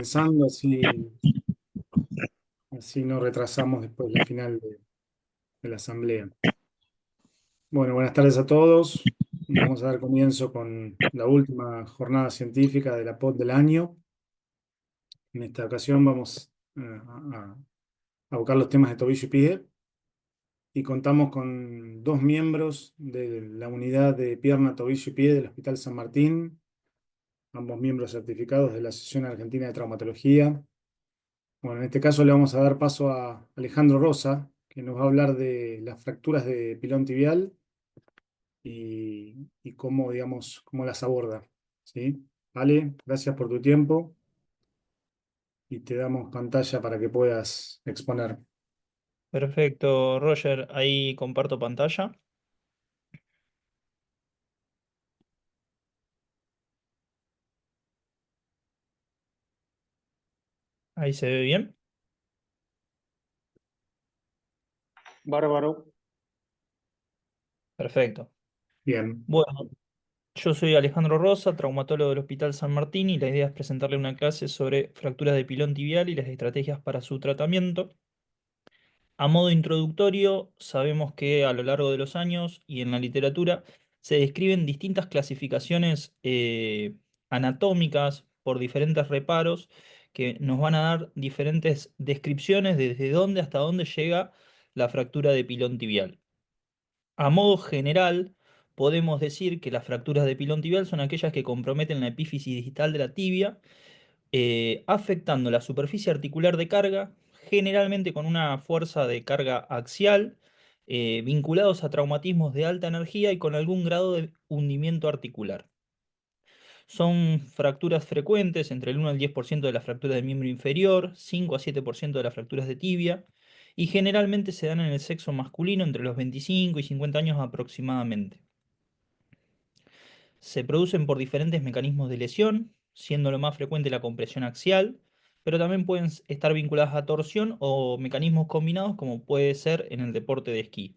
comenzando, así no retrasamos después la final de la asamblea. Bueno, buenas tardes a todos. Vamos a dar comienzo con la última jornada científica de la POT del año. En esta ocasión vamos a buscar los temas de tobillo y pie y contamos con dos miembros de la unidad de pierna, tobillo y pie del Hospital San Martín, ambos miembros certificados de la Asociación Argentina de Traumatología. Bueno, en este caso le vamos a dar paso a Alejandro Rosa, que nos va a hablar de las fracturas de pilón tibial y cómo, digamos, cómo las aborda. ¿Sí? Ale, gracias por tu tiempo y te damos pantalla para que puedas exponer. Perfecto, Roger. Ahí comparto pantalla. Ahí se ve bien. Bárbaro. Perfecto. Bien, Bueno, yo soy Alejandro Rosa, traumatólogo del Hospital San Martín, y la idea es presentarle una clase sobre fracturas de pilón tibial y las estrategias para su tratamiento. A modo introductorio, sabemos que a lo largo de los años y en la literatura se describen distintas clasificaciones anatómicas por diferentes reparos que nos van a dar diferentes descripciones de desde dónde hasta dónde llega la fractura de pilón tibial. A modo general, podemos decir que las fracturas de pilón tibial son aquellas que comprometen la epífisis distal de la tibia, afectando la superficie articular de carga, generalmente con una fuerza de carga axial, vinculados a traumatismos de alta energía y con algún grado de hundimiento articular. Son fracturas frecuentes, entre el 1 al 10% de las fracturas del miembro inferior, 5 a 7% de las fracturas de tibia, y generalmente se dan en el sexo masculino entre los 25 y 50 años aproximadamente. Se producen por diferentes mecanismos de lesión, siendo lo más frecuente la compresión axial, pero también pueden estar vinculadas a torsión o mecanismos combinados como puede ser en el deporte de esquí.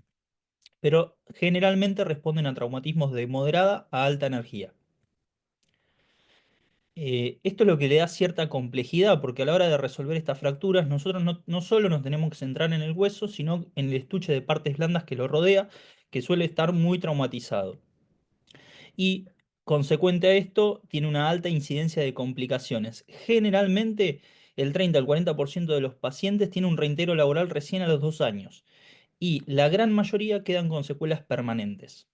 Pero generalmente responden a traumatismos de moderada a alta energía. Esto es lo que le da cierta complejidad, porque a la hora de resolver estas fracturas, nosotros no solo nos tenemos que centrar en el hueso, sino en el estuche de partes blandas que lo rodea, que suele estar muy traumatizado. Y consecuente a esto, tiene una alta incidencia de complicaciones. Generalmente, el 30 al 40% de los pacientes tiene un reintegro laboral recién a los 2 años, y la gran mayoría quedan con secuelas permanentes.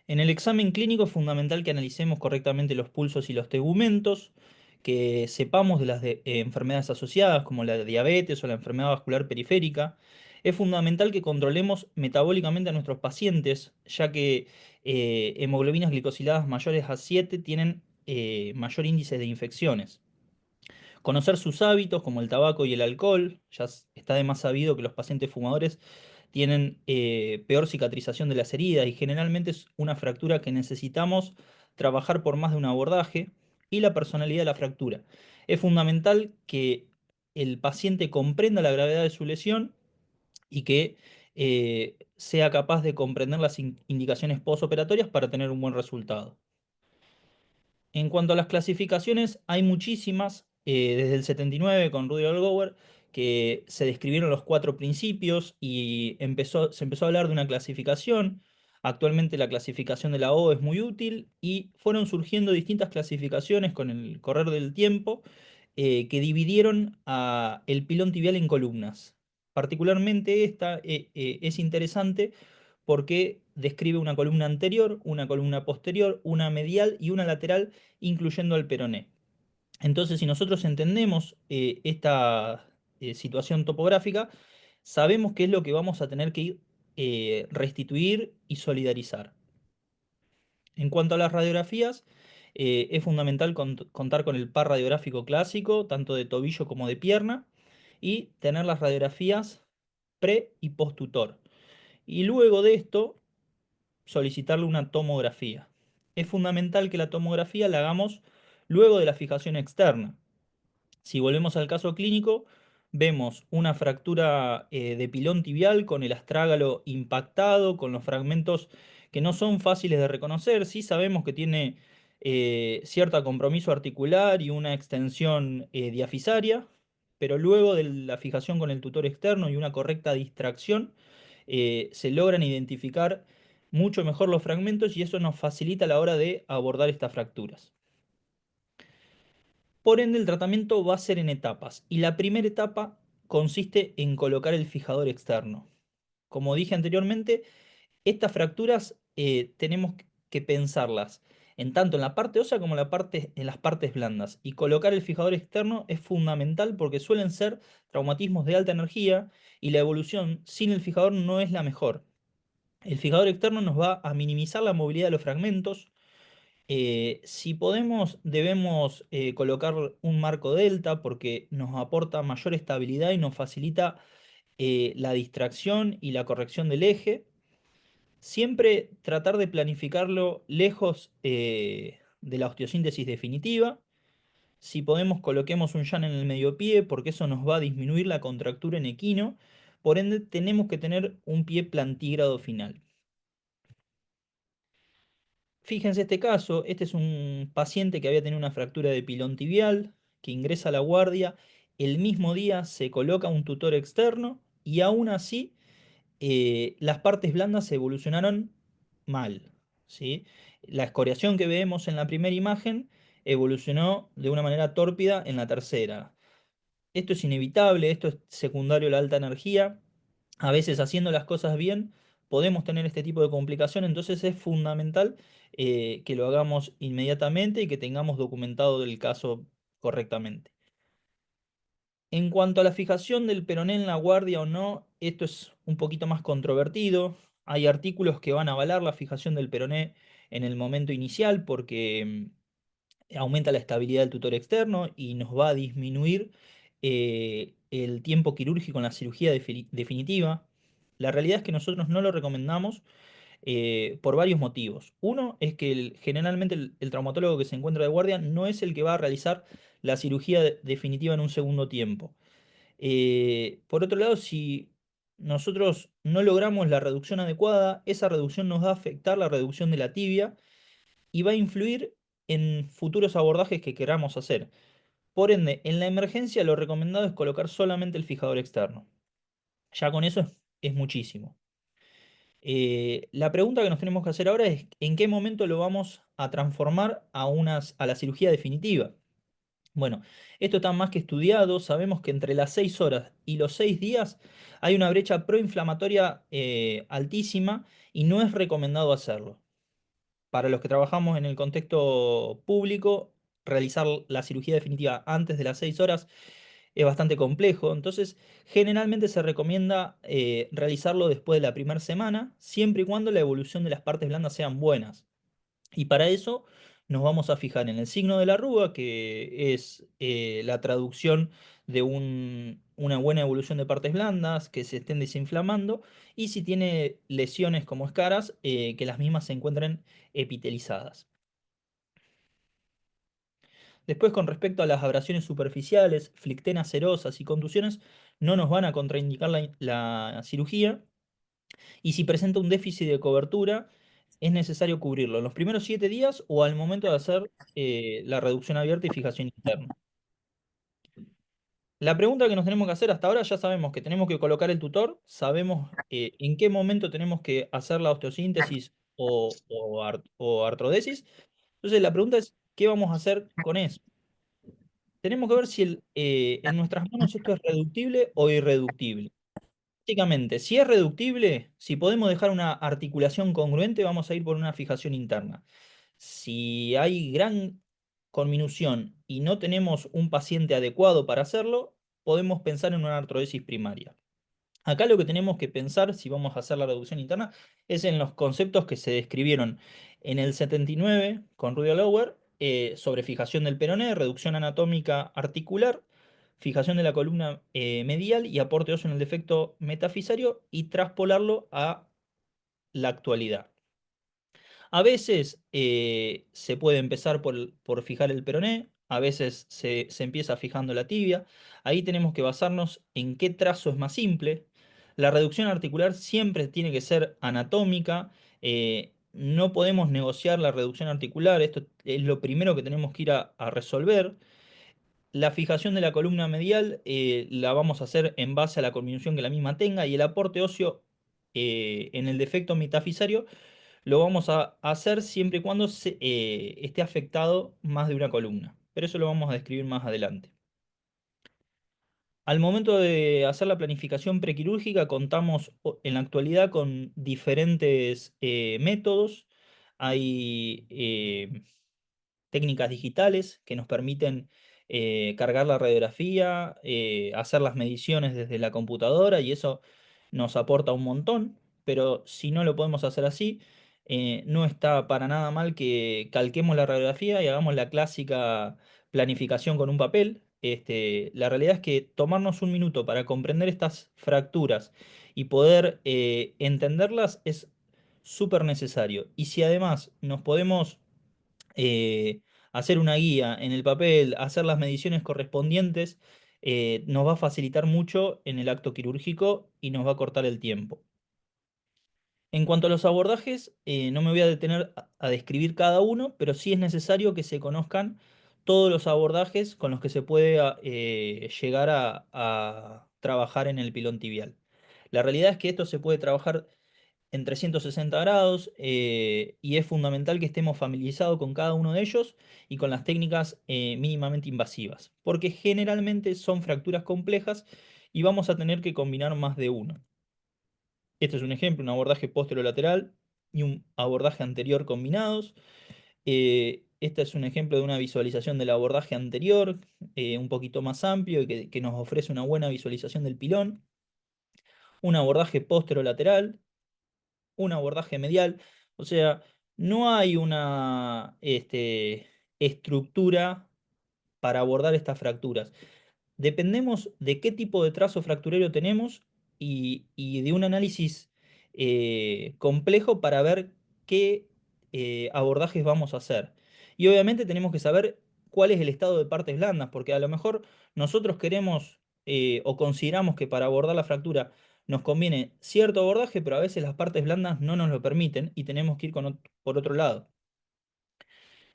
En el examen clínico es fundamental que analicemos correctamente los pulsos y los tegumentos, que sepamos de las enfermedades asociadas como la diabetes o la enfermedad vascular periférica. Es fundamental que controlemos metabólicamente a nuestros pacientes, ya que hemoglobinas glicosiladas mayores a 7 tienen mayor índice de infecciones. Conocer sus hábitos como el tabaco y el alcohol. Ya está de más sabido que los pacientes fumadores tienen peor cicatrización de las heridas y generalmente es una fractura que necesitamos trabajar por más de un abordaje. Y la personalidad de la fractura. Es fundamental que el paciente comprenda la gravedad de su lesión y que sea capaz de comprender las indicaciones postoperatorias para tener un buen resultado. En cuanto a las clasificaciones, hay muchísimas, desde el 79 con Rudy Gower, que se describieron los 4 principios y se empezó a hablar de una clasificación. Actualmente la clasificación de la O es muy útil y fueron surgiendo distintas clasificaciones con el correr del tiempo, que dividieron el pilón tibial en columnas. Particularmente esta es interesante porque describe una columna anterior, una columna posterior, una medial y una lateral, incluyendo al peroné. Entonces, si nosotros entendemos esta situación topográfica, sabemos qué es lo que vamos a tener que ir, restituir y solidarizar. En cuanto a las radiografías, es fundamental contar con el par radiográfico clásico, tanto de tobillo como de pierna, y tener las radiografías pre y post-tutor. Y luego de esto, solicitarle una tomografía. Es fundamental que la tomografía la hagamos luego de la fijación externa. Si volvemos al caso clínico, vemos una fractura de pilón tibial con el astrágalo impactado, con los fragmentos que no son fáciles de reconocer. Sí sabemos que tiene cierto compromiso articular y una extensión diafisaria, pero luego de la fijación con el tutor externo y una correcta distracción, se logran identificar mucho mejor los fragmentos y eso nos facilita a la hora de abordar estas fracturas. Por ende, el tratamiento va a ser en etapas y la primera etapa consiste en colocar el fijador externo. Como dije anteriormente, estas fracturas tenemos que pensarlas en tanto en la parte ósea como en las partes blandas. Y colocar el fijador externo es fundamental porque suelen ser traumatismos de alta energía y la evolución sin el fijador no es la mejor. El fijador externo nos va a minimizar la movilidad de los fragmentos. Si podemos, debemos colocar un marco delta porque nos aporta mayor estabilidad y nos facilita la distracción y la corrección del eje. Siempre tratar de planificarlo lejos de la osteosíntesis definitiva. Si podemos, coloquemos un yan en el medio pie, porque eso nos va a disminuir la contractura en equino. Por ende, tenemos que tener un pie plantígrado final. Fíjense este caso, este es un paciente que había tenido una fractura de pilón tibial, que ingresa a la guardia, el mismo día se coloca un tutor externo y aún así las partes blandas se evolucionaron mal, ¿sí? La escoriación que vemos en la primera imagen evolucionó de una manera tórpida en la tercera. Esto es inevitable, esto es secundario a la alta energía. A veces haciendo las cosas bien podemos tener este tipo de complicación, entonces es fundamental que lo hagamos inmediatamente y que tengamos documentado el caso correctamente. En cuanto a la fijación del peroné en la guardia o no, esto es un poquito más controvertido. Hay artículos que van a avalar la fijación del peroné en el momento inicial porque aumenta la estabilidad del tutor externo y nos va a disminuir el tiempo quirúrgico en la cirugía definitiva. La realidad es que nosotros no lo recomendamos por varios motivos. Uno es que generalmente el traumatólogo que se encuentra de guardia no es el que va a realizar la cirugía definitiva en un segundo tiempo. Por otro lado, si nosotros no logramos la reducción adecuada, esa reducción nos va a afectar la reducción de la tibia y va a influir en futuros abordajes que queramos hacer. Por ende, en la emergencia lo recomendado es colocar solamente el fijador externo. Ya con eso es muchísimo. La pregunta que nos tenemos que hacer ahora es ¿en qué momento lo vamos a transformar a la cirugía definitiva? Bueno, esto está más que estudiado, sabemos que entre las 6 horas y los 6 días hay una brecha proinflamatoria altísima y no es recomendado hacerlo. Para los que trabajamos en el contexto público, realizar la cirugía definitiva antes de las 6 horas es bastante complejo, entonces generalmente se recomienda realizarlo después de la primera semana, siempre y cuando la evolución de las partes blandas sean buenas. Y para eso nos vamos a fijar en el signo de la arruga, que es la traducción de una buena evolución de partes blandas, que se estén desinflamando, y si tiene lesiones como escaras, que las mismas se encuentren epitelizadas. Después, con respecto a las abrasiones superficiales, flictenas serosas y contusiones, no nos van a contraindicar la cirugía. Y si presenta un déficit de cobertura, es necesario cubrirlo en los primeros 7 días o al momento de hacer la reducción abierta y fijación interna. La pregunta que nos tenemos que hacer hasta ahora, ya sabemos que tenemos que colocar el tutor, sabemos en qué momento tenemos que hacer la osteosíntesis o artrodesis. Entonces la pregunta es, ¿qué vamos a hacer con eso? Tenemos que ver si en nuestras manos esto es reductible o irreductible. Básicamente, si es reductible, si podemos dejar una articulación congruente, vamos a ir por una fijación interna. Si hay gran conminución y no tenemos un paciente adecuado para hacerlo, podemos pensar en una artrodesis primaria. Acá lo que tenemos que pensar, si vamos a hacer la reducción interna, es en los conceptos que se describieron en el 79 con Rudy Lower sobre fijación del peroné, reducción anatómica articular, fijación de la columna medial y aporte óseo en el defecto metafisario y traspolarlo a la actualidad. A veces se puede empezar por fijar el peroné, a veces se empieza fijando la tibia. Ahí tenemos que basarnos en qué trazo es más simple. La reducción articular siempre tiene que ser anatómica. no podemos negociar la reducción articular, esto es lo primero que tenemos que ir a resolver. La fijación de la columna medial la vamos a hacer en base a la conminución que la misma tenga y el aporte óseo en el defecto metafisario lo vamos a hacer siempre y cuando esté afectado más de una columna. Pero eso lo vamos a describir más adelante. Al momento de hacer la planificación prequirúrgica contamos en la actualidad con diferentes métodos. Hay técnicas digitales que nos permiten cargar la radiografía, hacer las mediciones desde la computadora y eso nos aporta un montón, pero si no lo podemos hacer así, no está para nada mal que calquemos la radiografía y hagamos la clásica planificación con un papel. La realidad es que tomarnos un minuto para comprender estas fracturas y poder entenderlas es súper necesario. Y si además nos podemos eh, hacer una guía en el papel, hacer las mediciones correspondientes, nos va a facilitar mucho en el acto quirúrgico y nos va a cortar el tiempo. En cuanto a los abordajes, no me voy a detener a describir cada uno, pero sí es necesario que se conozcan todos los abordajes con los que se puede llegar a trabajar en el pilón tibial. La realidad es que esto se puede trabajar en 360 grados y es fundamental que estemos familiarizados con cada uno de ellos y con las técnicas mínimamente invasivas, porque generalmente son fracturas complejas y vamos a tener que combinar más de uno. Este es un ejemplo, un abordaje posterolateral y un abordaje anterior combinados. Este es un ejemplo de una visualización del abordaje anterior, un poquito más amplio y que nos ofrece una buena visualización del pilón. Un abordaje posterolateral, un abordaje medial. O sea, no hay una estructura para abordar estas fracturas. Dependemos de qué tipo de trazo fracturero tenemos y de un análisis complejo para ver qué abordajes vamos a hacer. Y obviamente tenemos que saber cuál es el estado de partes blandas, porque a lo mejor nosotros queremos o consideramos que para abordar la fractura nos conviene cierto abordaje, pero a veces las partes blandas no nos lo permiten y tenemos que ir por otro lado.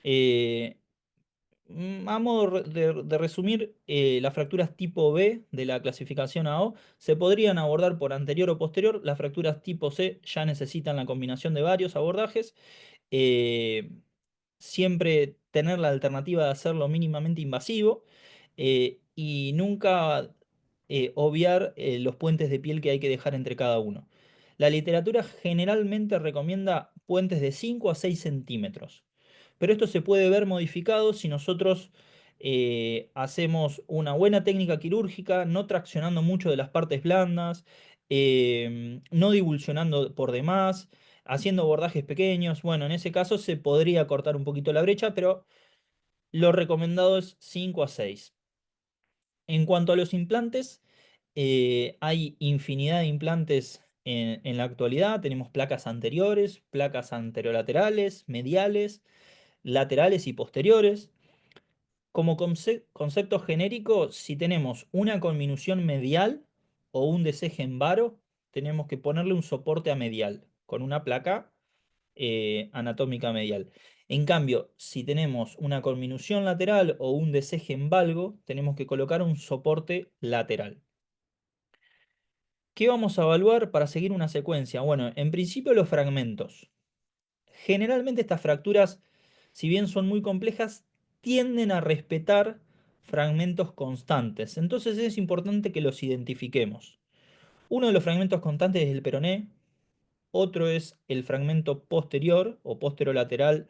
Eh, a modo de resumir, las fracturas tipo B de la clasificación AO se podrían abordar por anterior o posterior. Las fracturas tipo C ya necesitan la combinación de varios abordajes. Eh, Siempre tener la alternativa de hacerlo mínimamente invasivo y nunca obviar los puentes de piel que hay que dejar entre cada uno. La literatura generalmente recomienda puentes de 5 a 6 centímetros, pero esto se puede ver modificado si nosotros hacemos una buena técnica quirúrgica, no traccionando mucho de las partes blandas, no divulsionando por demás, haciendo abordajes pequeños. Bueno, en ese caso se podría cortar un poquito la brecha, pero lo recomendado es 5 a 6. En cuanto a los implantes, hay infinidad de implantes en la actualidad. Tenemos placas anteriores, placas anterolaterales, mediales, laterales y posteriores. Como concepto genérico, si tenemos una conminución medial o un deseje en varo, tenemos que ponerle un soporte a medial con una placa anatómica medial. En cambio, si tenemos una conminución lateral o un deseje en valgo, tenemos que colocar un soporte lateral. ¿Qué vamos a evaluar para seguir una secuencia? Bueno, en principio los fragmentos. Generalmente estas fracturas, si bien son muy complejas, tienden a respetar fragmentos constantes. Entonces es importante que los identifiquemos. Uno de los fragmentos constantes es el peroné, otro es el fragmento posterior o posterolateral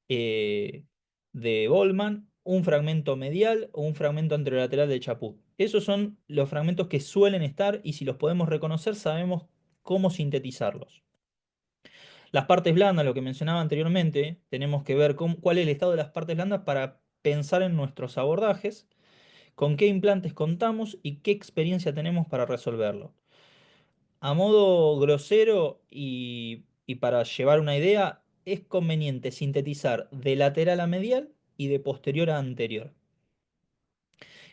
eh, de Bolman, un fragmento medial o un fragmento anterolateral de Chaput. Esos son los fragmentos que suelen estar y si los podemos reconocer sabemos cómo sintetizarlos. Las partes blandas, lo que mencionaba anteriormente, tenemos que ver cuál es el estado de las partes blandas para pensar en nuestros abordajes, con qué implantes contamos y qué experiencia tenemos para resolverlo. A modo grosero y para llevar una idea, es conveniente sintetizar de lateral a medial y de posterior a anterior.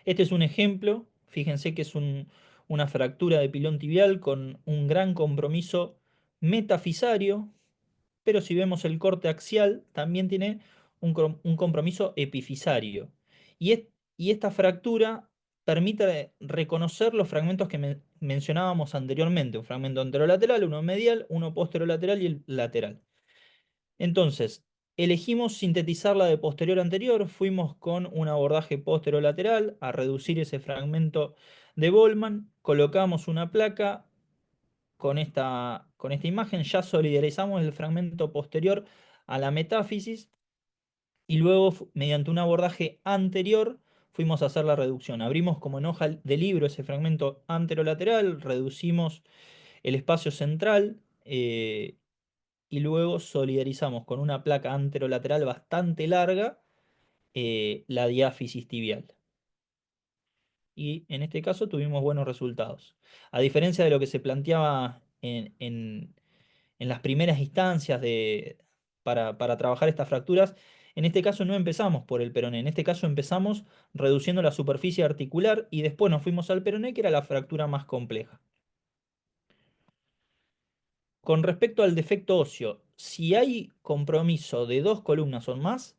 Este es un ejemplo, fíjense que es una fractura de pilón tibial con un gran compromiso metafisario, pero si vemos el corte axial, también tiene un compromiso epifisario. Y, y esta fractura permite reconocer los fragmentos que mencionábamos anteriormente, un fragmento anterolateral, uno medial, uno posterolateral y el lateral. Entonces, elegimos sintetizar la de posterior anterior, fuimos con un abordaje posterolateral a reducir ese fragmento de Boltzmann, colocamos una placa con esta imagen, ya solidarizamos el fragmento posterior a la metáfisis y luego, mediante un abordaje anterior, fuimos a hacer la reducción. Abrimos como en hoja de libro ese fragmento anterolateral, reducimos el espacio central y luego solidarizamos con una placa anterolateral bastante larga la diáfisis tibial. Y en este caso tuvimos buenos resultados. A diferencia de lo que se planteaba en las primeras instancias para trabajar estas fracturas, en este caso no empezamos por el peroné, en este caso empezamos reduciendo la superficie articular y después nos fuimos al peroné, que era la fractura más compleja. Con respecto al defecto óseo, si hay compromiso de dos columnas o más,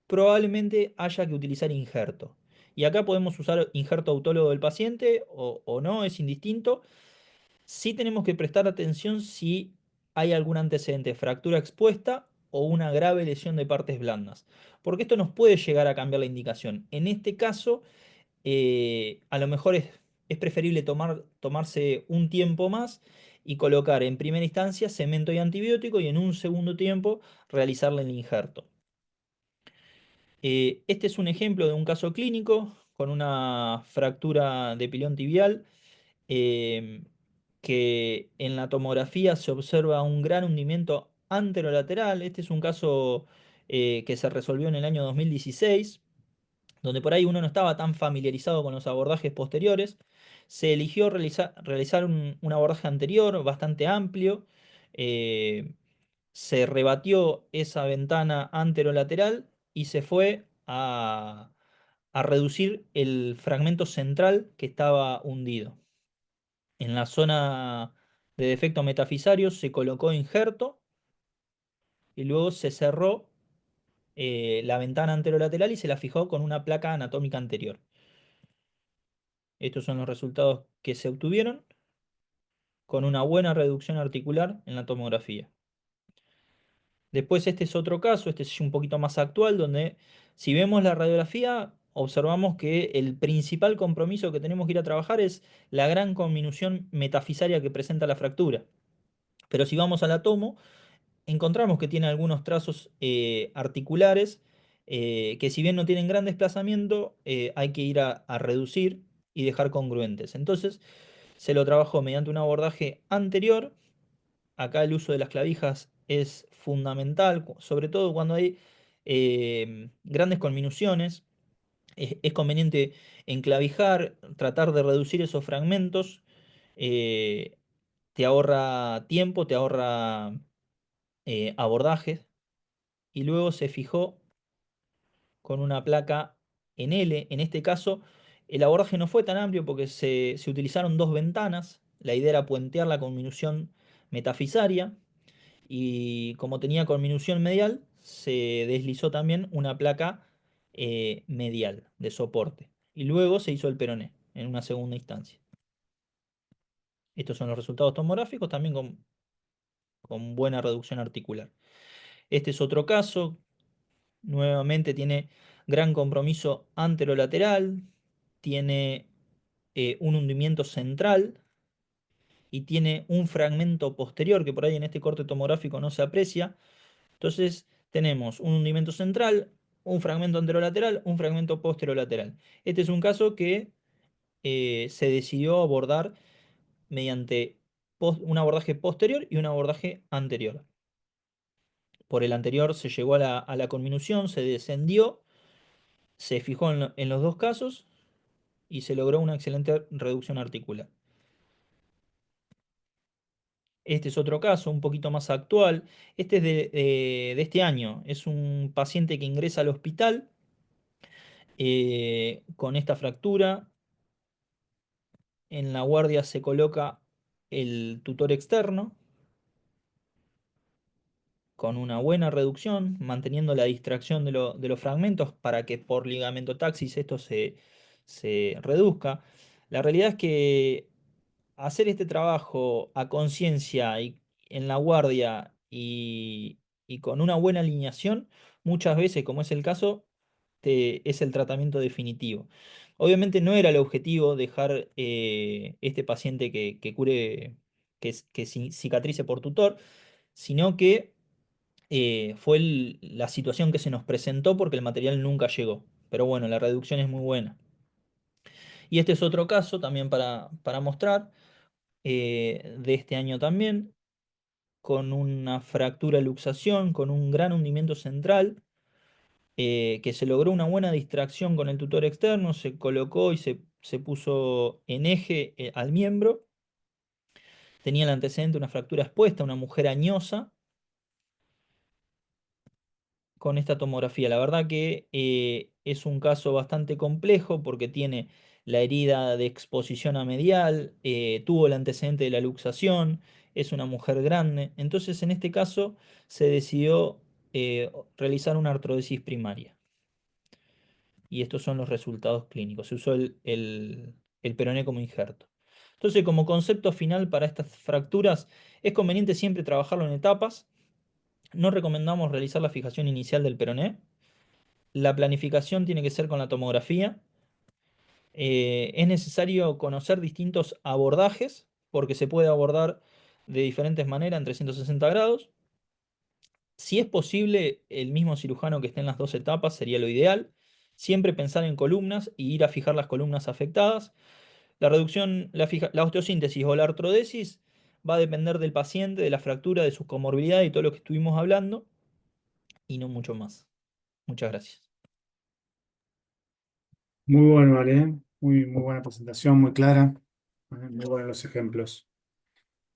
probablemente haya que utilizar injerto. Y acá podemos usar injerto autólogo del paciente o no, es indistinto. Sí tenemos que prestar atención si hay algún antecedente de fractura expuesta o una grave lesión de partes blandas, porque esto nos puede llegar a cambiar la indicación. En este caso, a lo mejor es preferible tomarse un tiempo más y colocar en primera instancia cemento y antibiótico y en un segundo tiempo realizarle el injerto. Este es un ejemplo de un caso clínico con una fractura de pilón tibial em, que en la tomografía se observa un gran hundimiento anterolateral. Este es un caso que se resolvió en el año 2016, donde por ahí uno no estaba tan familiarizado con los abordajes posteriores. Se eligió realizar un abordaje anterior bastante amplio. eh, Se rebatió esa ventana anterolateral y se fue a reducir el fragmento central que estaba hundido. En la zona de defecto metafisario se colocó injerto y luego se cerró la ventana anterolateral y se la fijó con una placa anatómica anterior. Estos son los resultados que se obtuvieron con una buena reducción articular en la tomografía. Después este es otro caso, este es un poquito más actual, donde si vemos la radiografía, observamos que el principal compromiso que tenemos que ir a trabajar es la gran conminución metafisaria que presenta la fractura. Pero si vamos a la tomo, encontramos que tiene algunos trazos articulares que si bien no tienen gran desplazamiento, hay que ir a reducir y dejar congruentes. Entonces se lo trabajó mediante un abordaje anterior. Acá el uso de las clavijas es fundamental, sobre todo cuando hay grandes conminuciones. Es conveniente enclavijar, tratar de reducir esos fragmentos. eh, Te ahorra tiempo, te ahorra abordajes. Y luego se fijó con una placa en L. En este caso, el abordaje no fue tan amplio porque se utilizaron dos ventanas. La idea era puentear la conminución metafisaria. Y como tenía conminución medial, se deslizó también una placa medial de soporte. Y luego se hizo el peroné en una segunda instancia. Estos son los resultados tomográficos, también con buena reducción articular. Este es otro caso, nuevamente tiene gran compromiso anterolateral, tiene un hundimiento central y tiene un fragmento posterior que por ahí en este corte tomográfico no se aprecia. Entonces tenemos un hundimiento central, un fragmento anterolateral, un fragmento posterolateral. Este es un caso que se decidió abordar mediante un abordaje posterior y un abordaje anterior. Por el anterior se llegó a la conminución, se descendió, se fijó en los dos casos y se logró una excelente reducción articular. Este es otro caso, un poquito más actual. Este es de este año. Es un paciente que ingresa al hospital con esta fractura. En la guardia se coloca el tutor externo. con una buena reducción, manteniendo la distracción de los fragmentos para que por ligamentotaxis esto se reduzca. La realidad es que hacer este trabajo a conciencia y en la guardia y con una buena alineación, muchas veces, como es el caso, es el tratamiento definitivo. Obviamente no era el objetivo dejar este paciente que cure, que cicatrice por tutor, sino que fue la situación que se nos presentó porque el material nunca llegó. Pero bueno, la reducción es muy buena. Y este es otro caso también para mostrar, de este año también, con una fractura luxación, con un gran hundimiento central, que se logró una buena distracción con el tutor externo, se colocó y se puso en eje al miembro. Tenía el antecedente una fractura expuesta, una mujer añosa, con esta tomografía. La verdad que es un caso bastante complejo porque tiene la herida de exposición a medial, tuvo el antecedente de la luxación, es una mujer grande. Entonces, en este caso, se decidió realizar una artrodesis primaria. Y estos son los resultados clínicos. Se usó el peroné como injerto. Entonces, como concepto final para estas fracturas, es conveniente siempre trabajarlo en etapas. No recomendamos realizar la fijación inicial del peroné. La planificación tiene que ser con la tomografía. Es necesario conocer distintos abordajes, porque se puede abordar de diferentes maneras en 360 grados. Si es posible, el mismo cirujano que esté en las dos etapas sería lo ideal. Siempre pensar en columnas y ir a fijar las columnas afectadas. La reducción, la osteosíntesis o la artrodesis va a depender del paciente, de la fractura, de sus comorbilidades y todo lo que estuvimos hablando, y no mucho más. Muchas gracias. Muy bueno, vale, ¿eh? Muy buena presentación, muy clara. Muy buenos los ejemplos.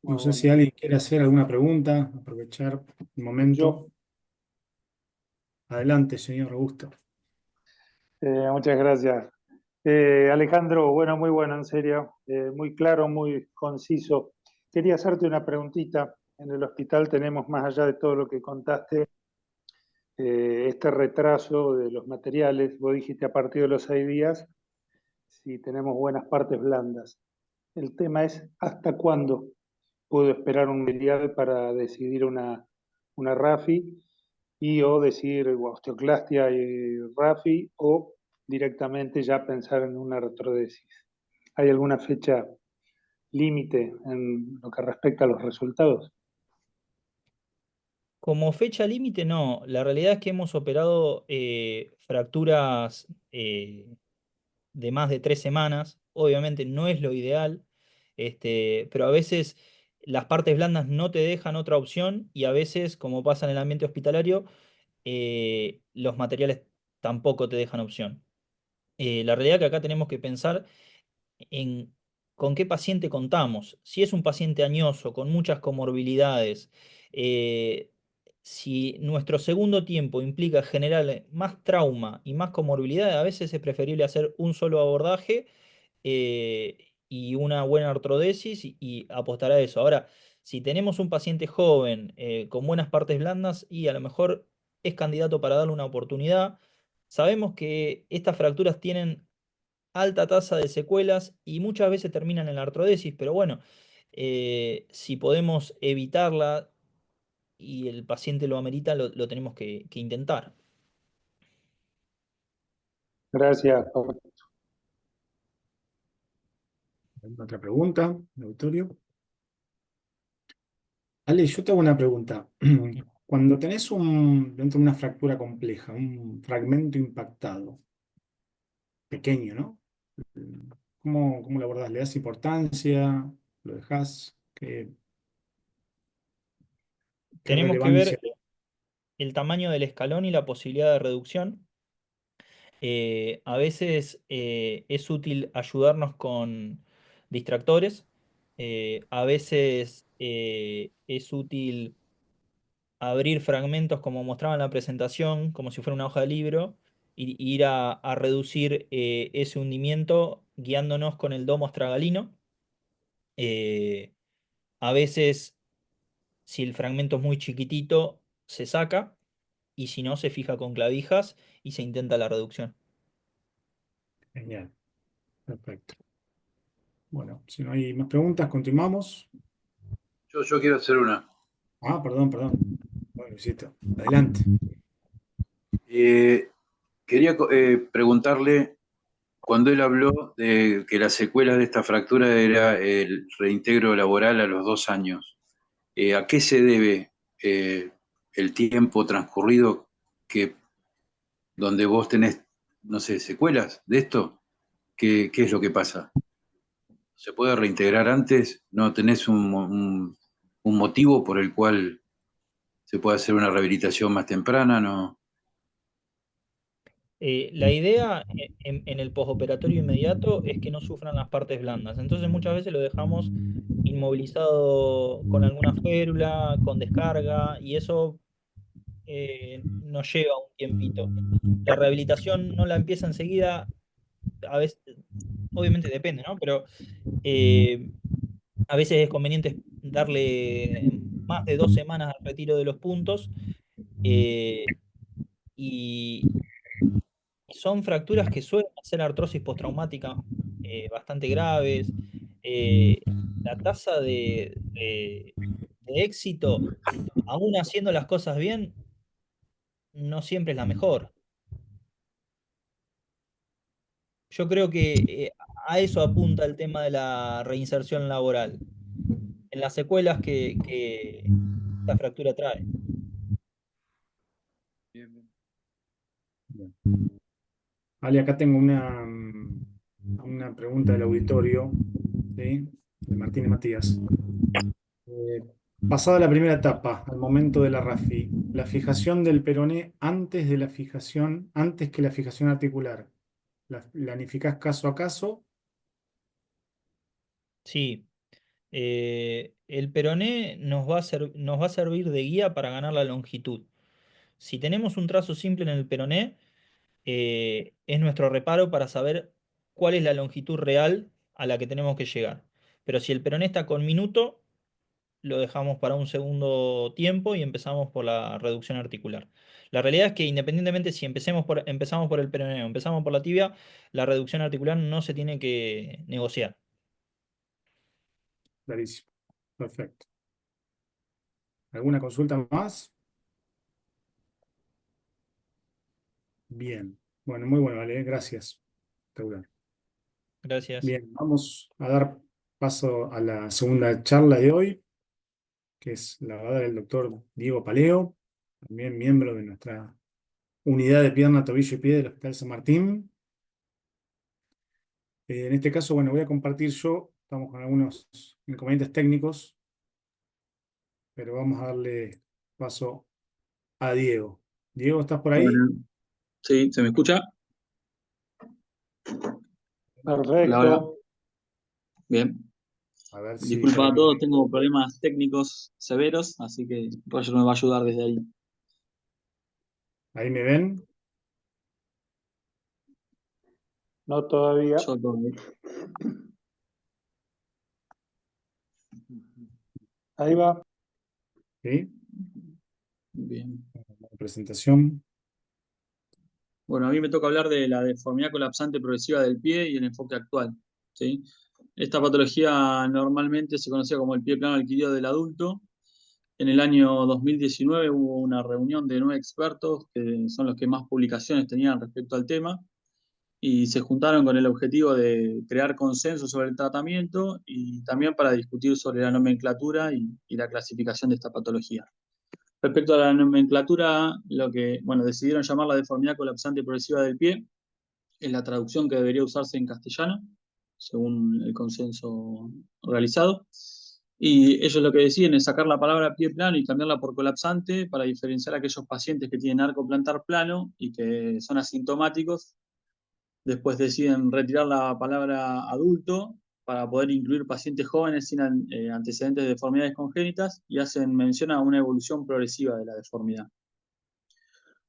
Muy No sé si bueno. alguien quiere hacer alguna pregunta, aprovechar el momento. Yo, Adelante, señor Robusto. muchas gracias. Alejandro, bueno, muy bueno, en serio. Muy claro, muy conciso. Quería hacerte una preguntita. En el hospital tenemos, más allá de todo lo que contaste, este retraso de los materiales. Vos dijiste a partir de los 6 días, si tenemos buenas partes blandas. El tema es, ¿hasta cuándo puedo esperar un medial para decidir una RAFI y o decidir osteoclastia y RAFI o directamente ya pensar en una artrodesis? ¿Hay alguna fecha límite en lo que respecta a los resultados? Como fecha límite, no. La realidad es que hemos operado fracturas de más de 3 semanas. Obviamente no es lo ideal, pero a veces las partes blandas no te dejan otra opción y a veces, como pasa en el ambiente hospitalario, los materiales tampoco te dejan opción. La realidad es que acá tenemos que pensar en con qué paciente contamos. Si es un paciente añoso, con muchas comorbilidades, eh, si nuestro segundo tiempo implica generar más trauma y más comorbilidad, a veces es preferible hacer un solo abordaje y una buena artrodesis y apostar a eso. Ahora, si tenemos un paciente joven con buenas partes blandas y a lo mejor es candidato para darle una oportunidad, sabemos que estas fracturas tienen alta tasa de secuelas y muchas veces terminan en la artrodesis, pero bueno, si podemos evitarla y el paciente lo amerita, lo tenemos que intentar. Gracias. ¿Otra pregunta, el auditorio? Ale, yo te hago una pregunta. Cuando tenés dentro de una fractura compleja, un fragmento impactado, pequeño, ¿no? ¿Cómo lo abordás? ¿Le das importancia? ¿Lo dejás? ¿Qué Tenemos que relevancia? ver el tamaño del escalón y la posibilidad de reducción. A veces es útil ayudarnos con distractores. A veces es útil abrir fragmentos como mostraba en la presentación, como si fuera una hoja de libro, y ir a reducir ese hundimiento guiándonos con el domo astragalino. Eh, a veces, si el fragmento es muy chiquitito, se saca, y si no, se fija con clavijas y se intenta la reducción. Genial, perfecto. Bueno, si no hay más preguntas, continuamos. Yo quiero hacer una. Perdón. Bueno, Luisito, adelante. Eh, Quería preguntarle, cuando él habló de que la secuela de esta fractura era el reintegro laboral a los 2 años, ¿a qué se debe el tiempo transcurrido que donde vos tenés, no sé, secuelas de esto? ¿Qué es lo que pasa? ¿Se puede reintegrar antes? ¿No tenés un motivo por el cual se puede hacer una rehabilitación más temprana? ¿No? La idea en el postoperatorio inmediato es que no sufran las partes blandas. Entonces muchas veces lo dejamos inmovilizado con alguna férula, con descarga, y eso nos lleva un tiempito. La rehabilitación no la empieza enseguida, a veces, obviamente depende, ¿no? Pero eh, a veces es conveniente darle más de 2 semanas al retiro de los puntos, eh, y son fracturas que suelen hacer artrosis postraumática bastante graves. Eh, la tasa de éxito, aún haciendo las cosas bien, no siempre es la mejor. Yo creo que a eso apunta el tema de la reinserción laboral, en las secuelas que esta fractura trae. Bien. Ale, acá tengo una pregunta del auditorio, ¿sí? De Martínez Matías. Eh, Pasada la primera etapa, al momento de la RAFI, la fijación del peroné antes que la fijación articular, ¿la planificás caso a caso? Sí, el peroné nos va a servir de guía para ganar la longitud. Si tenemos un trazo simple en el peroné, es nuestro reparo para saber cuál es la longitud real a la que tenemos que llegar. Pero si el peroné está con minuto, lo dejamos para un segundo tiempo y empezamos por la reducción articular. La realidad es que independientemente si empezamos por el peroné o empezamos por la tibia, la reducción articular no se tiene que negociar. Clarísimo. Perfecto. ¿Alguna consulta más? Bien. Bueno, muy bueno, Ale. Gracias. Espectacular. Gracias. Bien, vamos a dar paso a la segunda charla de hoy, que la va a dar el doctor Diego Paleo, también miembro de nuestra unidad de pierna, tobillo y pie del Hospital San Martín. En este caso, bueno, voy a compartir yo, estamos con algunos inconvenientes técnicos, pero vamos a darle paso a Diego. Diego, ¿estás por ahí? Bueno, sí, ¿se me escucha? Hola, hola. Perfecto. Bien. A ver si por Disculpa a ahí todos, tengo problemas técnicos severos, así que Roger me va a ayudar desde ahí. ahí me ven. No todavía. Yo todo bien. Ahí va. ¿Sí? Bien. La presentación. Bueno, a mí me toca hablar de la deformidad colapsante progresiva del pie y el enfoque actual, ¿sí? Esta patología normalmente se conocía como el pie plano adquirido del adulto. En el año 2019 hubo una reunión de 9 expertos, que son los que más publicaciones tenían respecto al tema, y se juntaron con el objetivo de crear consenso sobre el tratamiento y también para discutir sobre la nomenclatura y la clasificación de esta patología. Respecto a la nomenclatura, decidieron llamarla deformidad colapsante progresiva del pie, es la traducción que debería usarse en castellano, según el consenso realizado. Y ellos lo que deciden es sacar la palabra pie plano y cambiarla por colapsante para diferenciar a aquellos pacientes que tienen arco plantar plano y que son asintomáticos. Después deciden retirar la palabra adulto para poder incluir pacientes jóvenes sin antecedentes de deformidades congénitas y hacen mención a una evolución progresiva de la deformidad.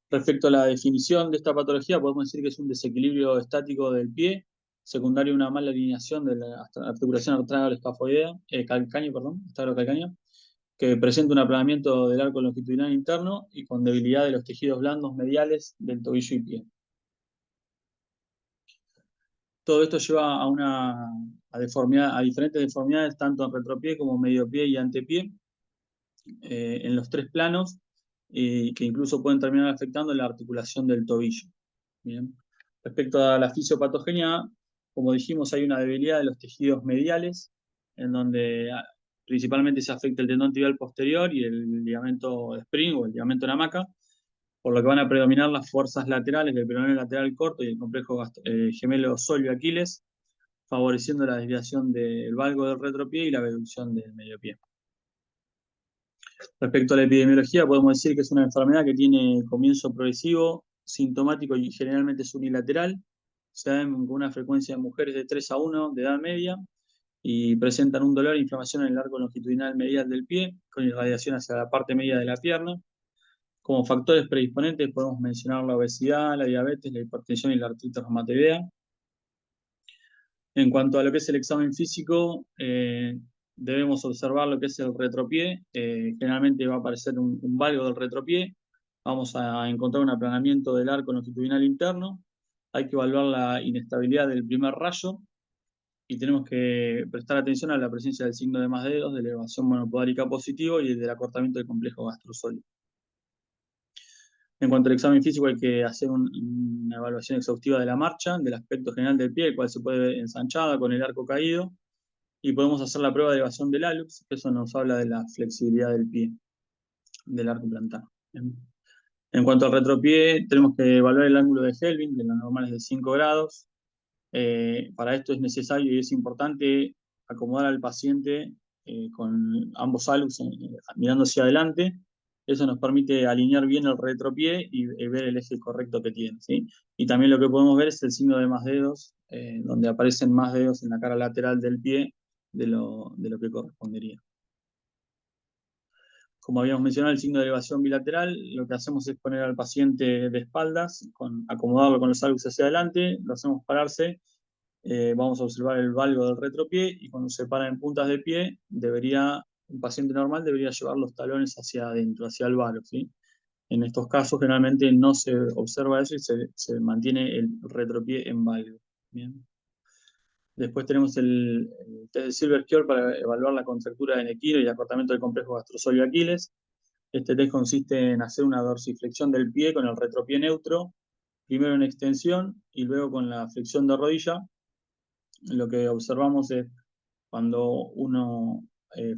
Respecto a la definición de esta patología, podemos decir que es un desequilibrio estático del pie, secundario a una mala alineación de la articulación arterial calcáneo, que presenta un aplanamiento del arco longitudinal interno y con debilidad de los tejidos blandos mediales del tobillo y pie. Todo esto lleva a diferentes deformidades, tanto en retropié como medio pie y antepié, en los 3 planos, que incluso pueden terminar afectando la articulación del tobillo. Bien. Respecto a la fisiopatogenia, como dijimos, hay una debilidad de los tejidos mediales, en donde principalmente se afecta el tendón tibial posterior y el ligamento de Spring o el ligamento de hamaca, por lo que van a predominar las fuerzas laterales del peroné lateral corto y el complejo gemelo sóleo-Aquiles, favoreciendo la desviación del valgo del retropié y la abducción del medio pie. Respecto a la epidemiología, podemos decir que es una enfermedad que tiene comienzo progresivo, sintomático y generalmente es unilateral. Se da con una frecuencia de mujeres de 3 a 1 de edad media y presentan un dolor e inflamación en el arco longitudinal medial del pie, con irradiación hacia la parte media de la pierna. Como factores predisponentes podemos mencionar la obesidad, la diabetes, la hipertensión y la artritis reumatoidea. En cuanto a lo que es el examen físico, debemos observar lo que es el retropié. Generalmente va a aparecer un valgo del retropié. Vamos a encontrar un aplanamiento del arco longitudinal interno. Hay que evaluar la inestabilidad del primer rayo y tenemos que prestar atención a la presencia del signo de más dedos, de elevación monopodárica positivo y del acortamiento del complejo gastrosólico. En cuanto al examen físico, hay que hacer una evaluación exhaustiva de la marcha, del aspecto general del pie, el cual se puede ver ensanchada con el arco caído, y podemos hacer la prueba de elevación del hallux, que eso nos habla de la flexibilidad del pie, del arco plantar. En cuanto al retropié, tenemos que evaluar el ángulo de Kelvin, de los normales de 5 grados. Para esto es necesario y es importante acomodar al paciente con ambos hallux mirando hacia adelante. Eso nos permite alinear bien el retropié y ver el eje correcto que tiene, ¿sí? Y también lo que podemos ver es el signo de más dedos, donde aparecen más dedos en la cara lateral del pie de lo que correspondería. Como habíamos mencionado, el signo de elevación bilateral, lo que hacemos es poner al paciente de espaldas, acomodarlo con los hallux hacia adelante, lo hacemos pararse, vamos a observar el valgo del retropié y cuando se para en puntas de pie, un paciente normal debería llevar los talones hacia adentro, hacia el varo, ¿sí? En estos casos generalmente no se observa eso y se mantiene el retropié en valgo. ¿Bien? Después tenemos el test de Silver-Cure para evaluar la contractura de Nequino y acortamiento del complejo gastrosóleo-Aquiles. Este test consiste en hacer una dorsiflexión del pie con el retropié neutro, primero en extensión y luego con la flexión de rodilla. Lo que observamos es cuando uno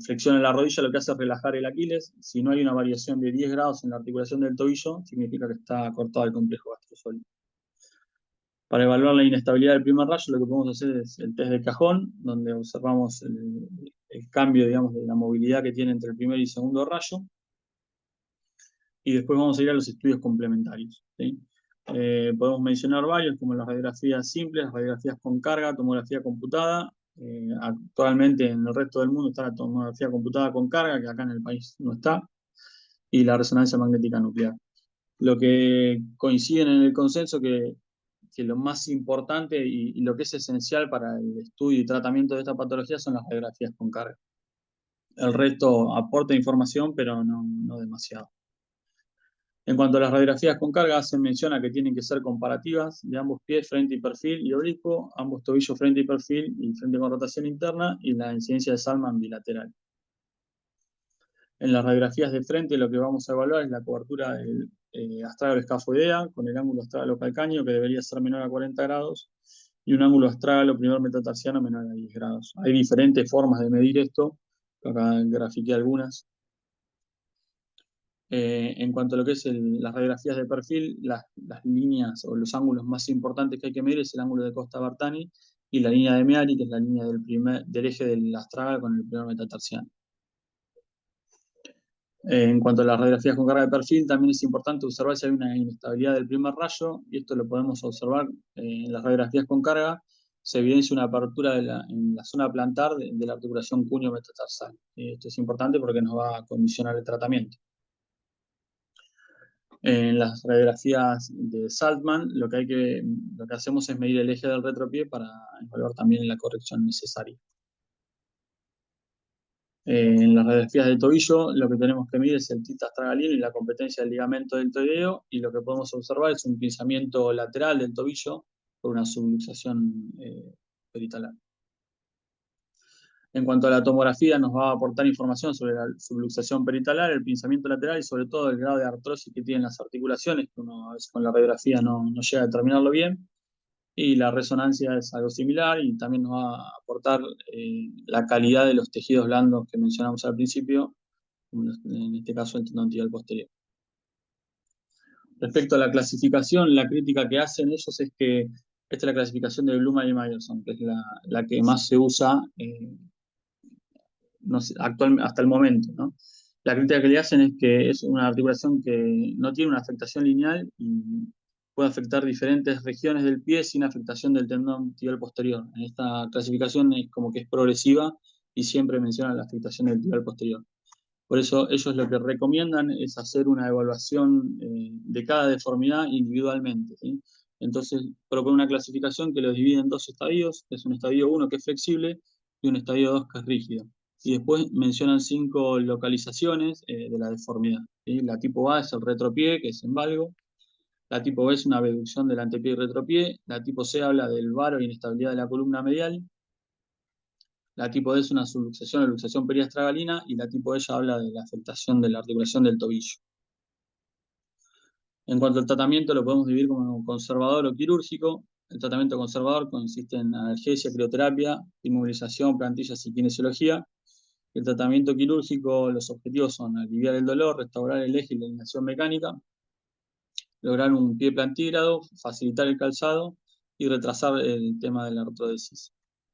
flexiona la rodilla, lo que hace es relajar el Aquiles. Si no hay una variación de 10 grados en la articulación del tobillo, significa que está cortado el complejo gastrosólico. Para evaluar la inestabilidad del primer rayo, lo que podemos hacer es el test de cajón, donde observamos el cambio, digamos, de la movilidad que tiene entre el primer y segundo rayo. Y después vamos a ir a los estudios complementarios, ¿sí? Podemos mencionar varios, como las radiografías simples, las radiografías con carga, tomografía computada. Actualmente en el resto del mundo está la tomografía computada con carga, que acá en el país no está, y la resonancia magnética nuclear. Lo que coinciden en el consenso que lo más importante y lo que es esencial para el estudio y tratamiento de esta patología son las radiografías con carga. El resto aporta información, pero no demasiado. En cuanto a las radiografías con carga, hacen mención a que tienen que ser comparativas de ambos pies, frente y perfil y oblicuo, ambos tobillos, frente y perfil y frente con rotación interna, y la incidencia de Salman bilateral. En las radiografías de frente lo que vamos a evaluar es la cobertura del astrágalo-escafoidea con el ángulo astrágalo-calcáneo que debería ser menor a 40 grados y un ángulo astrágalo primer metatarsiano menor a 10 grados. Hay diferentes formas de medir esto, acá grafiqué algunas. En cuanto a lo que es las radiografías de perfil, las líneas o los ángulos más importantes que hay que medir es el ángulo de Costa-Bartani y la línea de Meari, que es la línea del eje del astrágalo con el primer metatarsiano. En cuanto a las radiografías con carga de perfil, también es importante observar si hay una inestabilidad del primer rayo, y esto lo podemos observar en las radiografías con carga. Se evidencia una apertura en la zona plantar de la articulación cuneo-metatarsal. Esto es importante porque nos va a condicionar el tratamiento. En las radiografías de Saltman, lo que hacemos es medir el eje del retropié para evaluar también la corrección necesaria. En las radiografías del tobillo, lo que tenemos que medir es el tita astragalino y la competencia del ligamento deltoideo, y lo que podemos observar es un pinzamiento lateral del tobillo por una subluxación peritalar. En cuanto a la tomografía, nos va a aportar información sobre la subluxación peritalar, el pinzamiento lateral y sobre todo el grado de artrosis que tienen las articulaciones, que uno a veces con la radiografía no llega a determinarlo bien. Y la resonancia es algo similar y también nos va a aportar la calidad de los tejidos blandos que mencionamos al principio, en este caso el tendón tibial posterior. Respecto a la clasificación, la crítica que hacen ellos es que esta es la clasificación de Blume y Myerson, que es la que más se usa no sé, hasta el momento, ¿no? La crítica que le hacen es que es una articulación que no tiene una afectación lineal y puede afectar diferentes regiones del pie sin afectación del tendón tibial posterior. En esta clasificación es como que es progresiva y siempre menciona la afectación del tibial posterior. Por eso ellos lo que recomiendan es hacer una evaluación de cada deformidad individualmente, ¿sí? Entonces propone una clasificación que lo divide en dos estadios, que es un estadio 1 que es flexible y un estadio 2 que es rígido. Y después mencionan 5 localizaciones de la deformidad, ¿sí? La tipo A es el retropié, que es en valgo. La tipo B es una abducción del antepié y retropié. La tipo C habla del varo e inestabilidad de la columna medial. La tipo D es una subluxación o luxación periastragalina, y la tipo E ya habla de la afectación de la articulación del tobillo. En cuanto al tratamiento, lo podemos dividir como conservador o quirúrgico. El tratamiento conservador consiste en analgesia, crioterapia, inmovilización, plantillas y kinesiología. El tratamiento quirúrgico, los objetivos son aliviar el dolor, restaurar el eje y la alineación mecánica, lograr un pie plantígrado, facilitar el calzado y retrasar el tema de la artrodesis.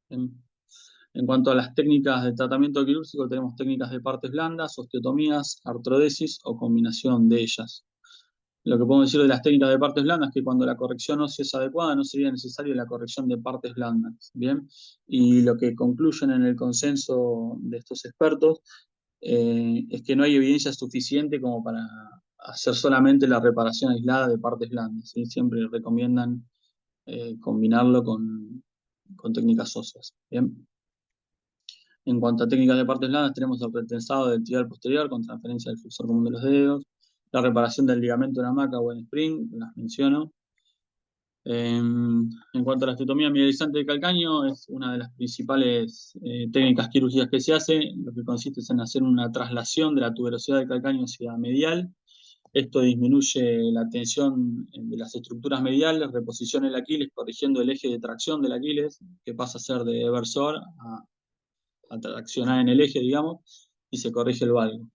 En cuanto a las técnicas de tratamiento quirúrgico, tenemos técnicas de partes blandas, osteotomías, artrodesis o combinación de ellas. Lo que podemos decir de las técnicas de partes blandas es que cuando la corrección ósea es adecuada no sería necesaria la corrección de partes blandas, ¿bien? Y lo que concluyen en el consenso de estos expertos es que no hay evidencia suficiente como para hacer solamente la reparación aislada de partes blandas, ¿sí? Siempre recomiendan combinarlo con técnicas óseas, ¿bien? En cuanto a técnicas de partes blandas, tenemos el retensado del tibial posterior con transferencia del flexor común de los dedos, la reparación del ligamento de la hamaca o el spring, las menciono. En cuanto a la osteotomía medializante del calcáneo, es una de las principales técnicas quirúrgicas que se hace, lo que consiste en hacer una traslación de la tuberosidad del calcáneo hacia medial. Esto disminuye la tensión de las estructuras mediales, reposiciona el Aquiles, corrigiendo el eje de tracción del Aquiles, que pasa a ser de eversor a traccionar en el eje, digamos, y se corrige el valgo.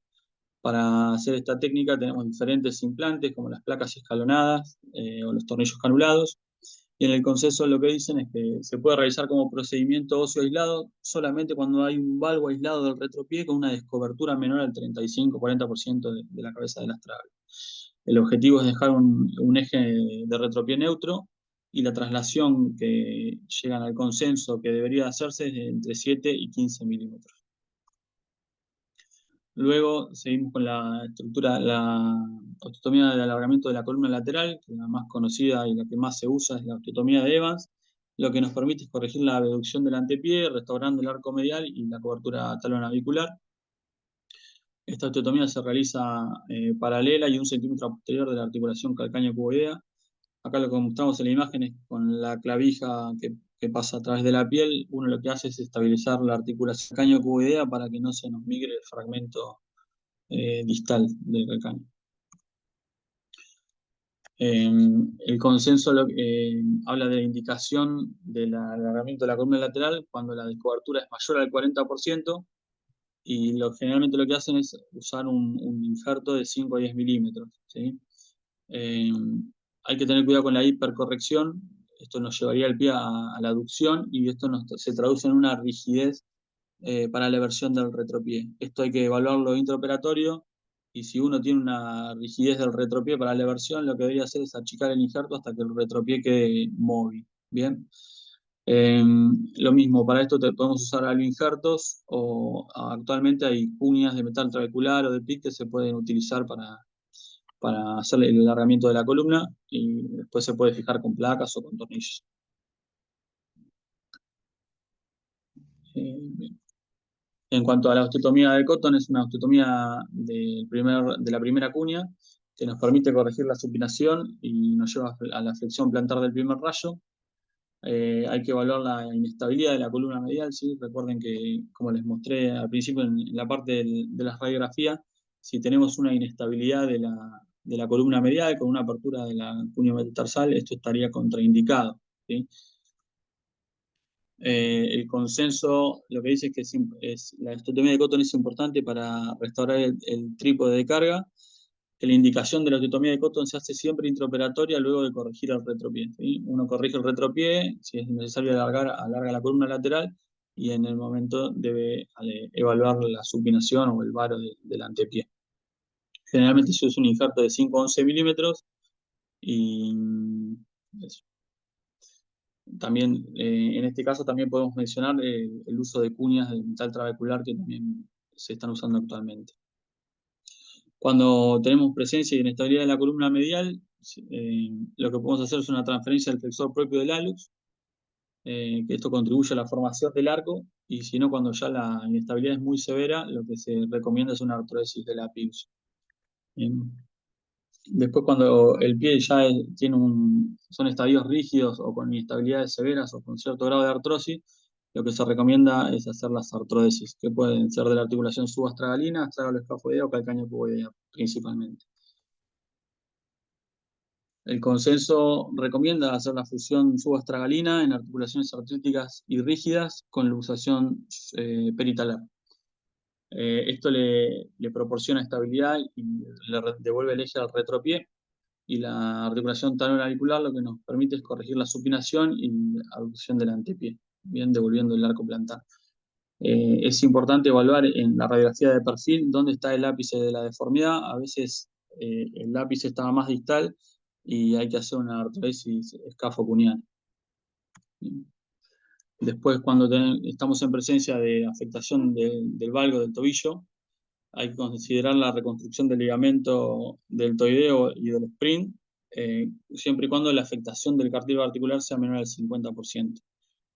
Para hacer esta técnica tenemos diferentes implantes, como las placas escalonadas o los tornillos canulados. Y en el consenso lo que dicen es que se puede realizar como procedimiento óseo aislado solamente cuando hay un valgo aislado del retropié con una descobertura menor al 35-40% de la cabeza del astral. El objetivo es dejar un eje de retropié neutro, y la traslación que llegan al consenso que debería hacerse es de entre 7 y 15 milímetros. Luego seguimos con la estructura, la osteotomía del alargamiento de la columna lateral, que es la más conocida y la que más se usa es la osteotomía de Evans. Lo que nos permite es corregir la abducción del antepié, restaurando el arco medial y la cobertura talonavicular. Esta osteotomía se realiza paralela y 1 centímetro posterior de la articulación calcáneo-cuboidea. Acá lo que mostramos en la imagen es con la clavija que pasa a través de la piel. Uno lo que hace es estabilizar la articulación calcáneo-cuboidea para que no se nos migre el fragmento distal del calcáneo. El consenso habla de la indicación del alargamiento de la columna lateral cuando la descobertura es mayor al 40%, y generalmente lo que hacen es usar un injerto de 5 a 10 milímetros, ¿sí? Hay que tener cuidado con la hipercorrección. Esto nos llevaría el pie a la aducción, y esto se traduce en una rigidez para la eversión del retropié. Esto hay que evaluarlo intraoperatorio, y si uno tiene una rigidez del retropié para la eversión, lo que debería hacer es achicar el injerto hasta que el retropié quede móvil. Bien. Lo mismo, para esto podemos usar alioinjertos, o actualmente hay cuñas de metal trabecular o de PIC que se pueden utilizar para hacer el alargamiento de la columna, y después se puede fijar con placas o con tornillos. Bien. En cuanto a la osteotomía de Cotton, es una osteotomía de la primera cuña que nos permite corregir la supinación y nos lleva a la flexión plantar del primer rayo. Hay que evaluar la inestabilidad de la columna medial, ¿sí? Recuerden que, como les mostré al principio en la parte de la radiografía, si tenemos una inestabilidad de la columna medial con una apertura de la cuña metatarsal, esto estaría contraindicado, ¿sí? El consenso lo que dice es que la osteotomía de Cotton es importante para restaurar el trípode de carga, que la indicación de la osteotomía de Cotton se hace siempre intraoperatoria luego de corregir el retropié, ¿sí? Uno corrige el retropié, si es necesario alarga la columna lateral y en el momento debe evaluar la supinación o el varo del antepié. Generalmente se usa un injerto de 5 a 11 milímetros y eso. También, en este caso también podemos mencionar el uso de cuñas de metal trabecular que también se están usando actualmente. Cuando tenemos presencia y inestabilidad de la columna medial, lo que podemos hacer es una transferencia del flexor propio del hallux, que esto contribuye a la formación del arco, y si no, cuando ya la inestabilidad es muy severa, lo que se recomienda es una artrodesis de la pius. Después, cuando el pie ya son estadios rígidos o con inestabilidades severas o con cierto grado de artrosis, lo que se recomienda es hacer las artrodesis, que pueden ser de la articulación subastragalina, astragaloescafoidea o calcáneo-puboidea principalmente. El consenso recomienda hacer la fusión subastragalina en articulaciones artríticas y rígidas con luxación peritalar. Esto le proporciona estabilidad y le devuelve el eje al retropié, y la articulación talonauricular lo que nos permite es corregir la supinación y la abducción del antepié, bien devolviendo el arco plantar. Es importante evaluar en la radiografía de perfil dónde está el ápice de la deformidad. A veces el ápice está más distal y hay que hacer una artrodesis escafocuneal. Después, cuando estamos en presencia de afectación del valgo del tobillo, hay que considerar la reconstrucción del ligamento deltoideo y del sprint, siempre y cuando la afectación del cartílago articular sea menor al 50%.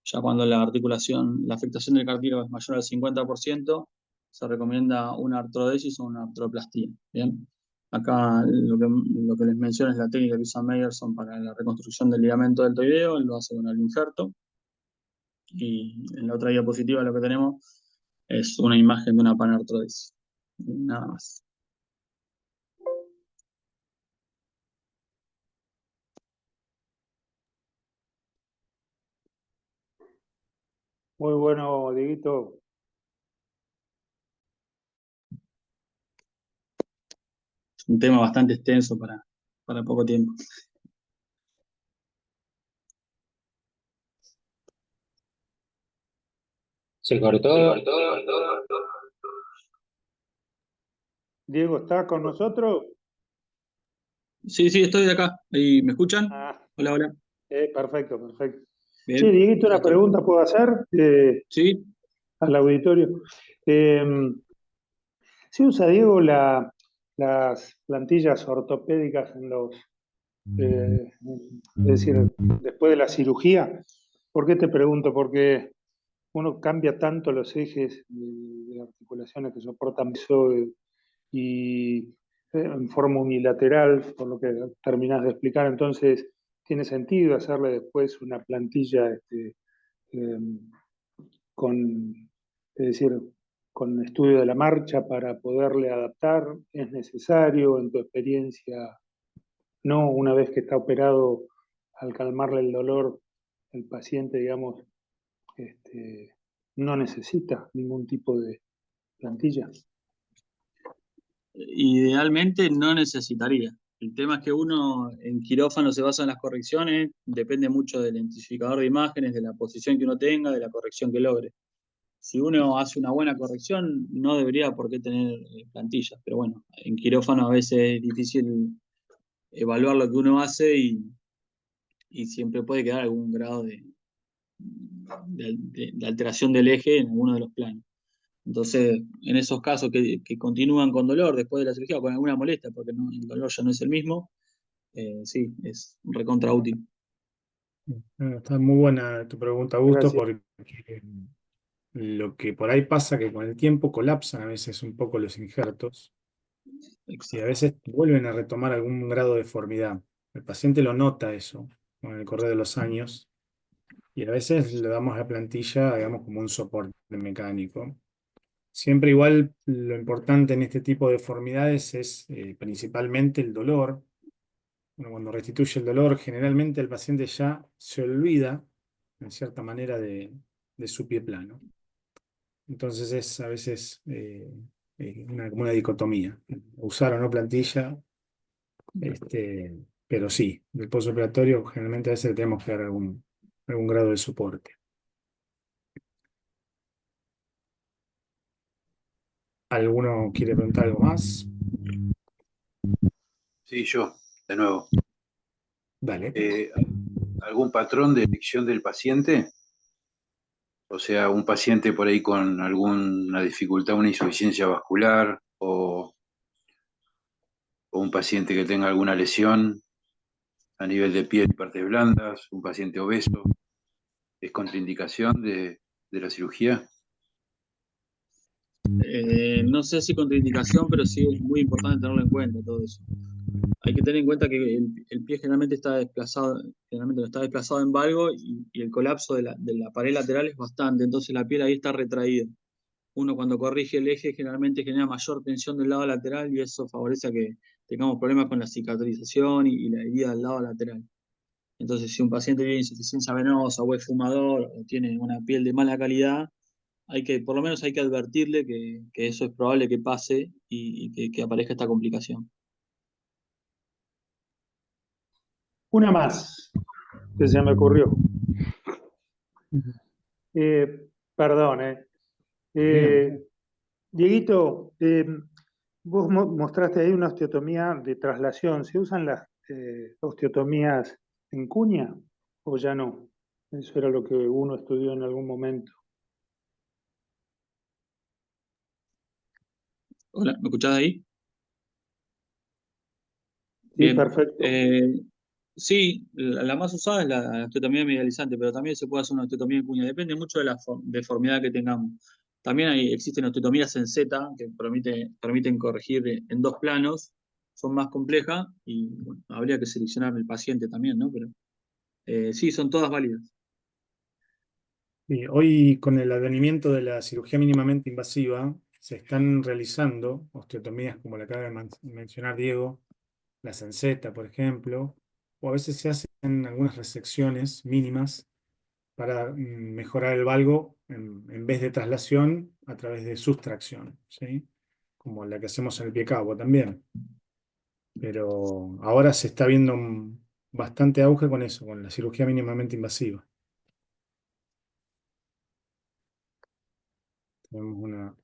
Ya cuando la afectación del cartílago es mayor al 50%, se recomienda una artrodesis o una artroplastía. ¿Bien? Acá lo que les menciono es la técnica que usa Meyerson para la reconstrucción del ligamento deltoideo, él lo hace con el injerto. Y en la otra diapositiva lo que tenemos es una imagen de una panartrodesis. Nada más. Muy bueno, Dieguito. Es un tema bastante extenso para poco tiempo. Se cortó. Diego, ¿está con nosotros? Sí, estoy de acá. ¿Y me escuchan? Ah, Hola, hola. perfecto. Bien. Che, Dieguito, Acá una estoy. pregunta puedo hacer Sí, al auditorio. ¿Se usa, Diego, las plantillas ortopédicas es decir, después de la cirugía? ¿Por qué te pregunto? Porque uno cambia tanto los ejes de articulaciones que soportan peso y en forma unilateral, por lo que terminás de explicar, entonces tiene sentido hacerle después una plantilla eh, con, es decir, con estudio de la marcha para poderle adaptar. ¿Es necesario en tu experiencia? No, una vez que está operado, al calmarle el dolor, el paciente, digamos, no necesita ningún tipo de plantilla. idealmente no necesitaría. El tema es que uno en quirófano se basa en las correcciones, depende mucho del identificador de imágenes, de la posición que uno tenga, de la corrección que logre. Si uno hace una buena corrección, no debería por qué tener plantillas, pero bueno, en quirófano a veces es difícil evaluar lo que uno hace y siempre puede quedar algún grado de alteración del eje en alguno de los planos. Entonces, en esos casos que continúan con dolor después de la cirugía o con alguna molestia, porque el dolor ya no es el mismo, sí, es recontra útil. Está muy buena tu pregunta, Augusto, Gracias. porque Lo que por ahí pasa que con el tiempo colapsan a veces un poco los injertos y a Exacto. veces vuelven a retomar algún grado de deformidad. El paciente lo nota eso con el correr de los años y a veces le damos a la plantilla, digamos, como un soporte mecánico. Siempre igual lo importante en este tipo de deformidades es principalmente el dolor. Bueno, cuando restituye el dolor, generalmente el paciente ya se olvida, en cierta manera, de su pie plano. Entonces es a veces como una dicotomía. Usar o no plantilla, pero sí, del postoperatorio generalmente a veces le tenemos que dar algún grado de soporte. ¿Alguno quiere preguntar algo más? Sí, yo, de nuevo. Dale. ¿Algún patrón de elección del paciente? O sea, un paciente por ahí con alguna dificultad, una insuficiencia vascular o un paciente que tenga alguna lesión a nivel de piel y partes blandas, un paciente obeso, ¿es contraindicación de la cirugía? No sé si contraindicación, pero sí es muy importante tenerlo en cuenta todo eso. Hay que tener en cuenta que el pie generalmente generalmente no está desplazado en valgo y el colapso de la pared lateral es bastante, entonces la piel ahí está retraída. Uno cuando corrige el eje generalmente genera mayor tensión del lado lateral y eso favorece a que tengamos problemas con la cicatrización y la herida del lado lateral. Entonces, si un paciente tiene insuficiencia venosa o es fumador o tiene una piel de mala calidad, por lo menos hay que advertirle que eso es probable que pase y que aparezca esta complicación. Una más que se me ocurrió. Ujú. Perdón, Bien. Dieguito, vos mostraste ahí una osteotomía de traslación. ¿Se usan las osteotomías en cuña o ya no? Eso era lo que uno estudió en algún momento. Hola, ¿me escuchás ahí? Sí, Bien. perfecto. Sí, la más usada es la osteotomía medializante, pero también se puede hacer una osteotomía en cuña. Depende mucho de la deformidad que tengamos. También existen osteotomías en Z que permiten corregir en dos planos. Son más complejas y bueno, habría que seleccionar el paciente también, ¿no? Pero sí, son todas válidas. Sí, hoy con el advenimiento de la cirugía mínimamente invasiva se están realizando osteotomías como la acaba de mencionar Diego, la senceta, por ejemplo, o a veces se hacen algunas resecciones mínimas para mejorar el valgo en vez de traslación a través de sustracción, ¿sí? Como la que hacemos en el pie cabo también. Pero ahora se está viendo bastante auge con eso, con la cirugía mínimamente invasiva. Tenemos una...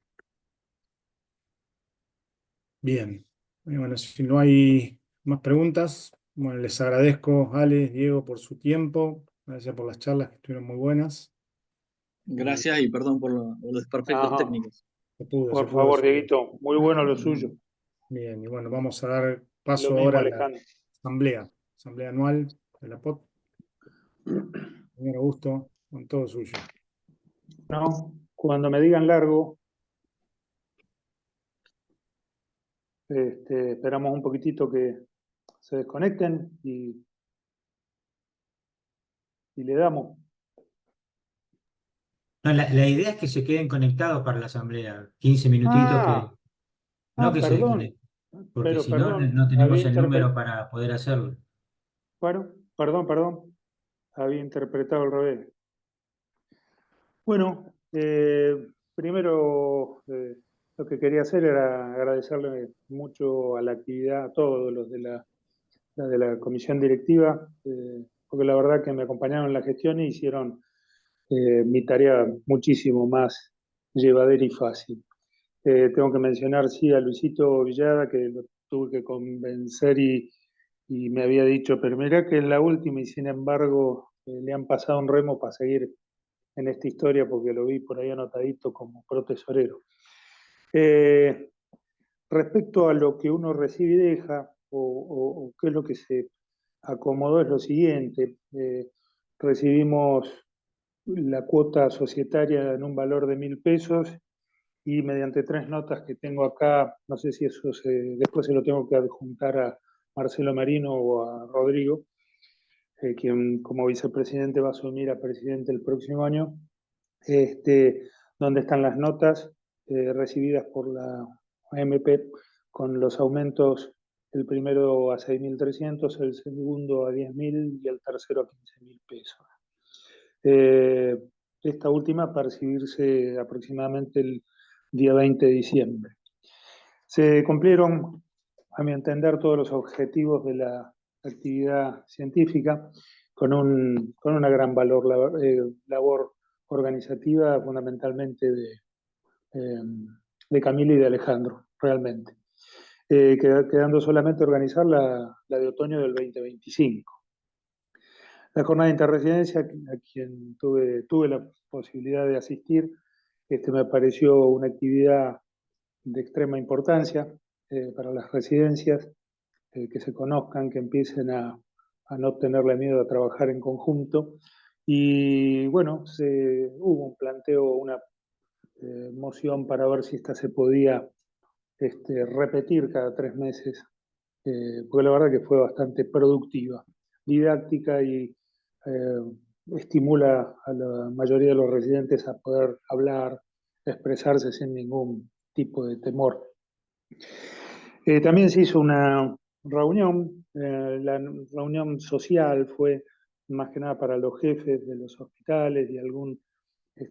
Bien. Bueno, si no hay más preguntas, bueno, les agradezco, Ale, Diego, por su tiempo. Gracias por las charlas que estuvieron muy buenas. Y Gracias y perdón por los desperfectos Ajá. técnicos. se Por pudo favor, resolver. Dieguito, muy bueno lo suyo. Bien, y bueno, vamos a dar Lo paso mismo, ahora a la Alejandro. asamblea anual de la POT. Primero gusto, con todo suyo. ¿No? Cuando me digan largo, esperamos un poquitito que se desconecten y le damos. No, la idea es que se queden conectados para la asamblea, 15 minutitos Ah, no que se perdón, desconecten, porque pero si no, perdón, no había tenemos el número para poder hacerlo. bueno, perdón, había interpretado al revés. Bueno, primero lo que quería hacer era agradecerle mucho a la actividad, a todos los de la comisión directiva, porque la verdad que me acompañaron en la gestión y hicieron mi tarea muchísimo más llevadera y fácil. Tengo que mencionar, sí, a Luisito Villada, que lo tuve que convencer y me había dicho, pero mirá que es la última y sin embargo le han pasado un remo para seguir en esta historia porque lo vi por ahí anotadito como protesorero. Eh, Respecto a lo que uno recibe y deja, o qué es lo que se acomodó, es lo siguiente. Recibimos la cuota societaria en un valor de 1.000 pesos y mediante 3 notas que tengo acá, no sé si eso después se lo tengo que adjuntar a Marcelo Marino o a Rodrigo, quien como vicepresidente va a asumir a presidente el próximo año, donde están las notas recibidas por la AMP con los aumentos, el primero a 6.300, el segundo a 10.000 y el tercero a 15.000 pesos. Esta última a percibirse aproximadamente el día 20 de diciembre. Se cumplieron, a mi entender, todos los objetivos de la actividad científica con una gran labor organizativa, fundamentalmente de Camila y de Alejandro, realmente. Quedando solamente organizar la de otoño del 2025. La jornada de interresidencia, a quien tuve la posibilidad de asistir, me pareció una actividad de extrema importancia para las residencias, que se conozcan, que empiecen a no tenerle miedo a trabajar en conjunto. Y bueno, hubo un planteo, una moción para ver si esta se podía repetir cada 3 meses, porque la verdad que fue bastante productiva, didáctica y estimula a la mayoría de los residentes a poder hablar, expresarse sin ningún tipo de temor. También se hizo una reunión, la reunión social fue más que nada para los jefes de los hospitales y algún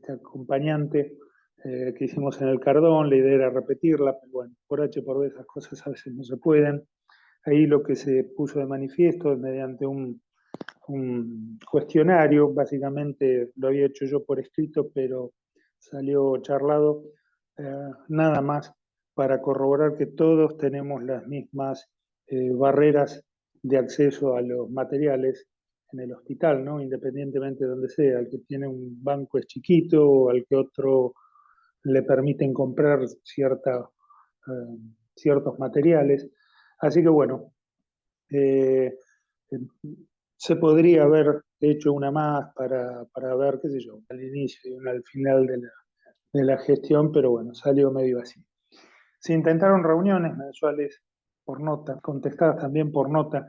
acompañante que hicimos en el Cardón. La idea era repetirla, pero bueno, por H por B esas cosas a veces no se pueden. Ahí lo que se puso de manifiesto es mediante un cuestionario, básicamente lo había hecho yo por escrito, pero salió charlado, nada más para corroborar que todos tenemos las mismas barreras de acceso a los materiales en el hospital, ¿no? Independientemente de donde sea. El que tiene un banco es chiquito, o al que otro le permiten comprar ciertos materiales. Así que bueno, se podría haber hecho una más para ver, qué sé yo, al inicio y una al final de la gestión, pero bueno, salió medio así. Se intentaron reuniones mensuales por nota, contestadas también por nota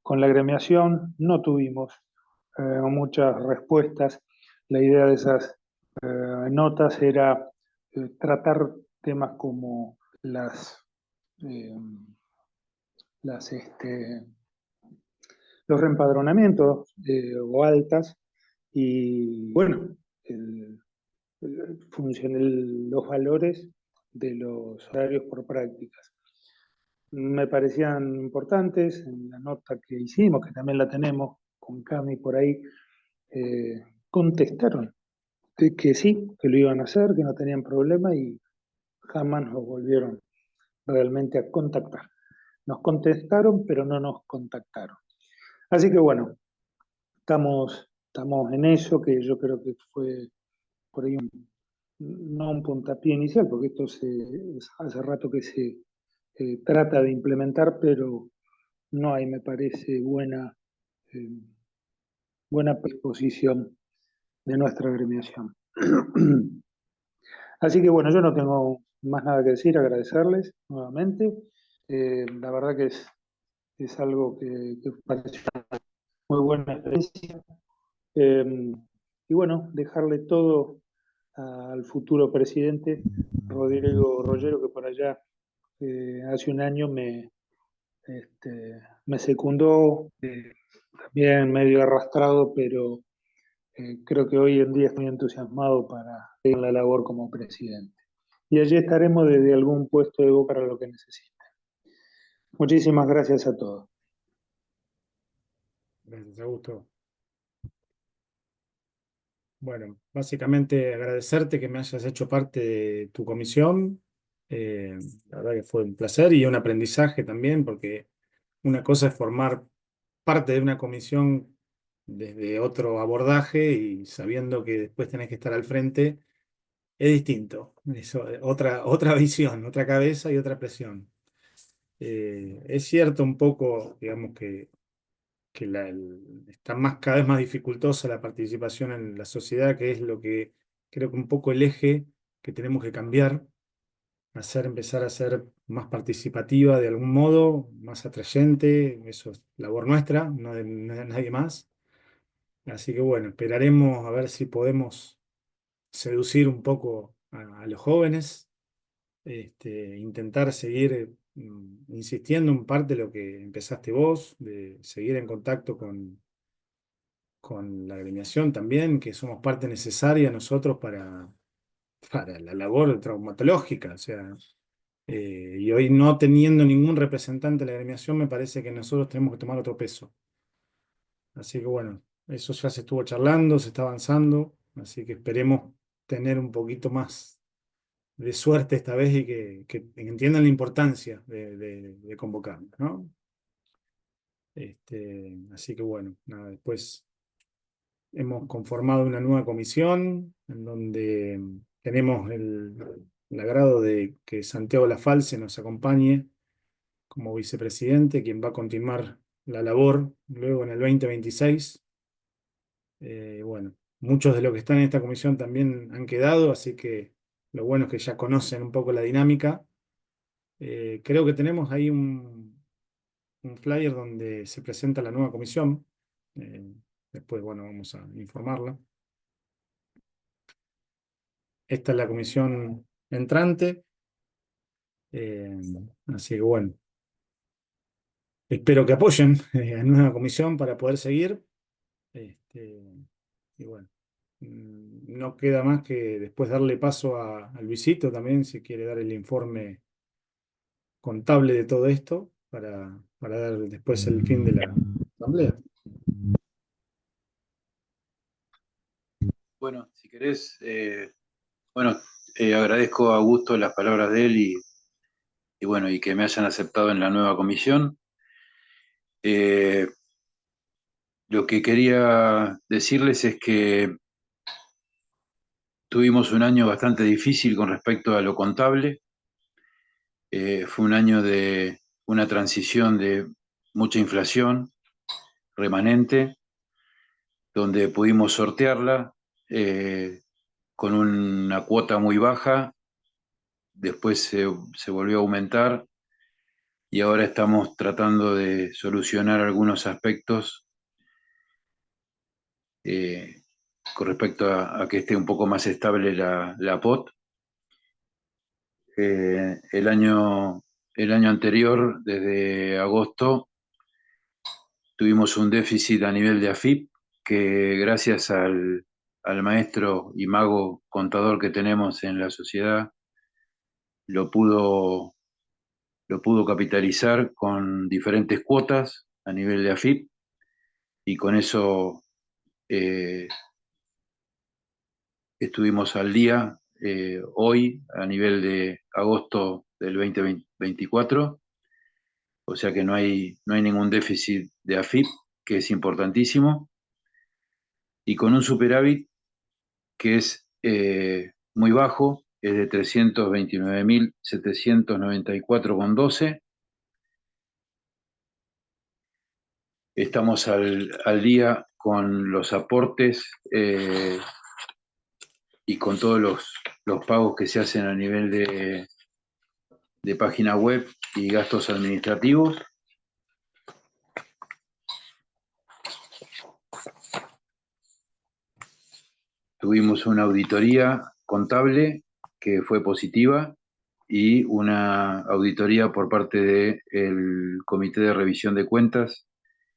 con la agremiación. No tuvimos muchas respuestas. La idea de esas notas era tratar temas como los reempadronamientos o altas y, bueno, los valores de los horarios por prácticas. Me parecían importantes. En la nota que hicimos, que también la tenemos con Cami por ahí, contestaron que sí, que lo iban a hacer, que no tenían problema y jamás nos volvieron realmente a contactar. Nos contestaron, pero no nos contactaron. Así que bueno, estamos en eso, que yo creo que fue por ahí no un puntapié inicial, porque esto hace rato que se trata de implementar, pero no hay, me parece, buena predisposición de nuestra agremiación. Así que bueno, yo no tengo más nada que decir, agradecerles nuevamente. La verdad que es algo que parece una muy buena experiencia. Y bueno, dejarle todo al futuro presidente, Rodrigo Rollero, que por allá hace un año me secundó, también medio arrastrado, pero creo que hoy en día estoy entusiasmado para seguir la labor como presidente. Y allí estaremos desde algún puesto de voz para lo que necesiten. Muchísimas gracias a todos. Gracias, Augusto. Bueno, básicamente agradecerte que me hayas hecho parte de tu comisión. La verdad que fue un placer y un aprendizaje también, porque una cosa es formar parte de una comisión desde otro abordaje y sabiendo que después tenés que estar al frente, es distinto. Es otra visión, otra cabeza y otra presión. Es cierto un poco, digamos que está cada vez más dificultosa la participación en la sociedad, que es lo que creo que un poco el eje que tenemos que cambiar, empezar a ser más participativa de algún modo, más atrayente. Eso es labor nuestra, no de nadie más. Así que bueno, esperaremos a ver si podemos seducir un poco a los jóvenes, intentar seguir insistiendo en parte lo que empezaste vos, de seguir en contacto con la agremiación también, que somos parte necesaria nosotros para la labor traumatológica. O sea, y hoy no teniendo ningún representante de la agremiación, me parece que nosotros tenemos que tomar otro peso. Así que bueno, eso ya se estuvo charlando, se está avanzando, así que esperemos tener un poquito más de suerte esta vez y que entiendan la importancia de convocarnos, ¿no? Así que bueno, nada, después hemos conformado una nueva comisión en donde tenemos el agrado de que Santiago Lafalce nos acompañe como vicepresidente, quien va a continuar la labor luego en el 2026. Bueno, muchos de los que están en esta comisión también han quedado, así que lo bueno es que ya conocen un poco la dinámica. Creo que tenemos ahí un flyer donde se presenta la nueva comisión. Eh, Después, bueno, vamos a informarla. Esta es la comisión entrante. Eh, Así que bueno, espero que apoyen a la nueva comisión para poder seguir. Y bueno, no queda más que después darle paso a Luisito también, si quiere dar el informe contable de todo esto, para dar después el fin de la asamblea. Bueno, si querés, bueno, agradezco a Augusto las palabras de él y bueno, y que me hayan aceptado en la nueva comisión. Eh, lo que quería decirles es que tuvimos un año bastante difícil con respecto a lo contable. Fue un año de una transición de mucha inflación remanente, donde pudimos sortearla con una cuota muy baja, después se volvió a aumentar y ahora estamos tratando de solucionar algunos aspectos con respecto a que esté un poco más estable la POT. El año anterior, desde agosto, tuvimos un déficit a nivel de AFIP que gracias al maestro y mago contador que tenemos en la sociedad lo pudo capitalizar con diferentes cuotas a nivel de AFIP y con eso estuvimos al día hoy a nivel de agosto del 2024, o sea que no hay ningún déficit de AFIP, que es importantísimo, y con un superávit que es muy bajo, es de 329.794,12. Estamos al día con los aportes y con todos los pagos que se hacen a nivel de página web y gastos administrativos. Tuvimos una auditoría contable que fue positiva y una auditoría por parte del Comité de Revisión de Cuentas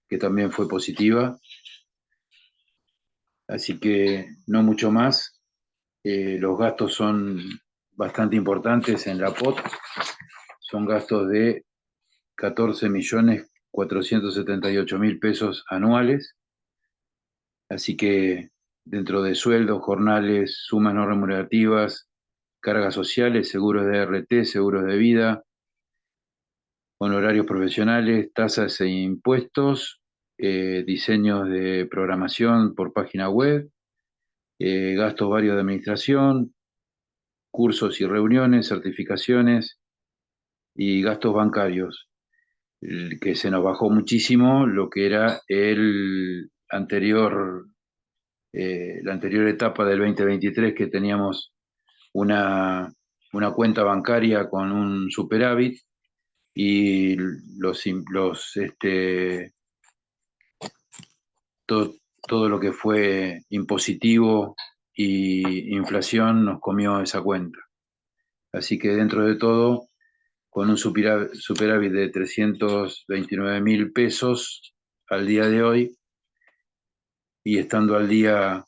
que también fue positiva. Así que no mucho más. Los gastos son bastante importantes en la POT. Son gastos de 14.478.000 pesos anuales. Así que dentro de sueldos, jornales, sumas no remunerativas, cargas sociales, seguros de RT, seguros de vida, honorarios profesionales, tasas e impuestos, diseños de programación por página web, gastos varios de administración, cursos y reuniones, certificaciones y gastos bancarios. que se nos bajó muchísimo lo que era la anterior etapa del 2023, que teníamos una cuenta bancaria con un superávit y todo lo que fue impositivo y inflación nos comió esa cuenta. Así que dentro de todo, con un superávit de 329.000 pesos al día de hoy y estando al día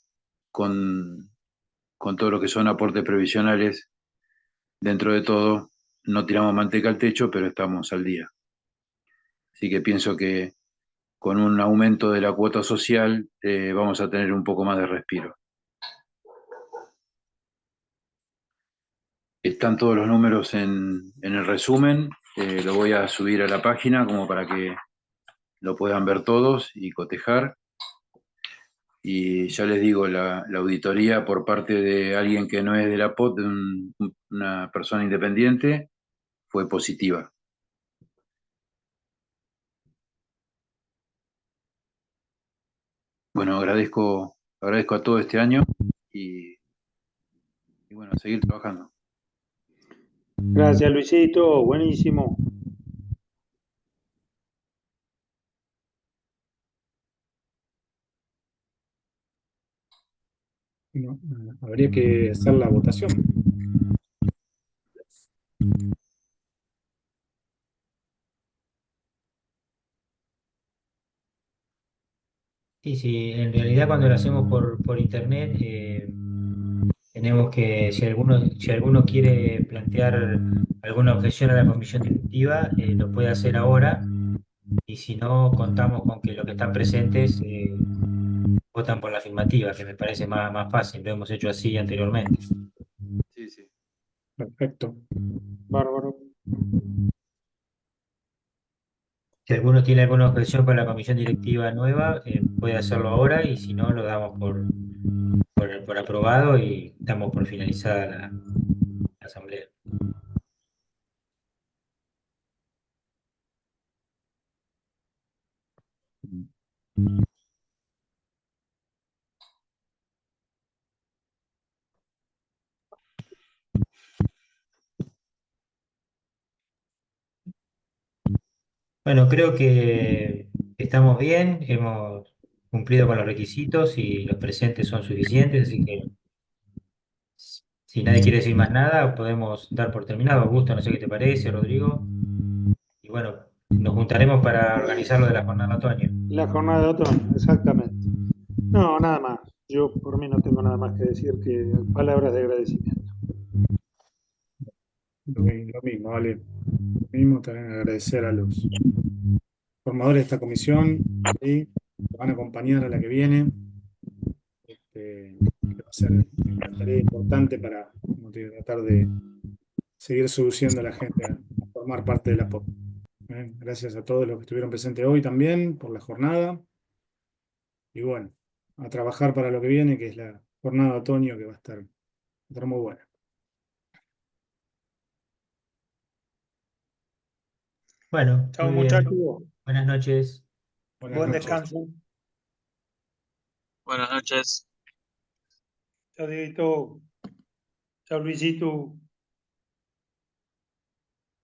con todo lo que son aportes previsionales, dentro de todo, no tiramos manteca al techo, pero estamos al día. Así que pienso que con un aumento de la cuota social vamos a tener un poco más de respiro. Están todos los números en el resumen, lo voy a subir a la página como para que lo puedan ver todos y cotejar. Y ya les digo, la auditoría por parte de alguien que no es de la POT, de una persona independiente, fue positiva. Bueno, agradezco a todo este año y bueno, a seguir trabajando. Gracias, Luisito, buenísimo. No, habría que hacer la votación. Sí, en realidad cuando lo hacemos por internet, tenemos que, si alguno quiere plantear alguna objeción a la comisión directiva, lo puede hacer ahora, y si no, contamos con que los que están presentes votan por la afirmativa, que me parece más fácil, lo hemos hecho así anteriormente. Sí, sí. Perfecto. Bárbaro. Si alguno tiene alguna objeción con la comisión directiva nueva, puede hacerlo ahora, y si no, lo damos por aprobado y damos por finalizada la asamblea. Bueno, creo que estamos bien, hemos cumplido con los requisitos y los presentes son suficientes, así que si nadie quiere decir más nada, podemos dar por terminado. Augusto, no sé qué te parece, Rodrigo. Y bueno, nos juntaremos para organizar lo de la jornada de otoño. La jornada de otoño, exactamente. No, nada más. Yo por mí no tengo nada más que decir que palabras de agradecimiento. Lo mismo, vale. Lo mismo, también agradecer a los formadores de esta comisión, ¿sí? Que van a acompañar a la que viene, que va a ser una tarea importante para, como te digo, tratar de seguir seduciendo a la gente a formar parte de la POP. Gracias a todos los que estuvieron presentes hoy también por la jornada. Y bueno, a trabajar para lo que viene, que es la jornada de otoño, que va a estar muy buena. Bueno, Chao, muy bien. muchachos. Buenas noches. Buenas Buen noches. descanso. Buenas noches. Chao, Dieguito. Chao, Luisito.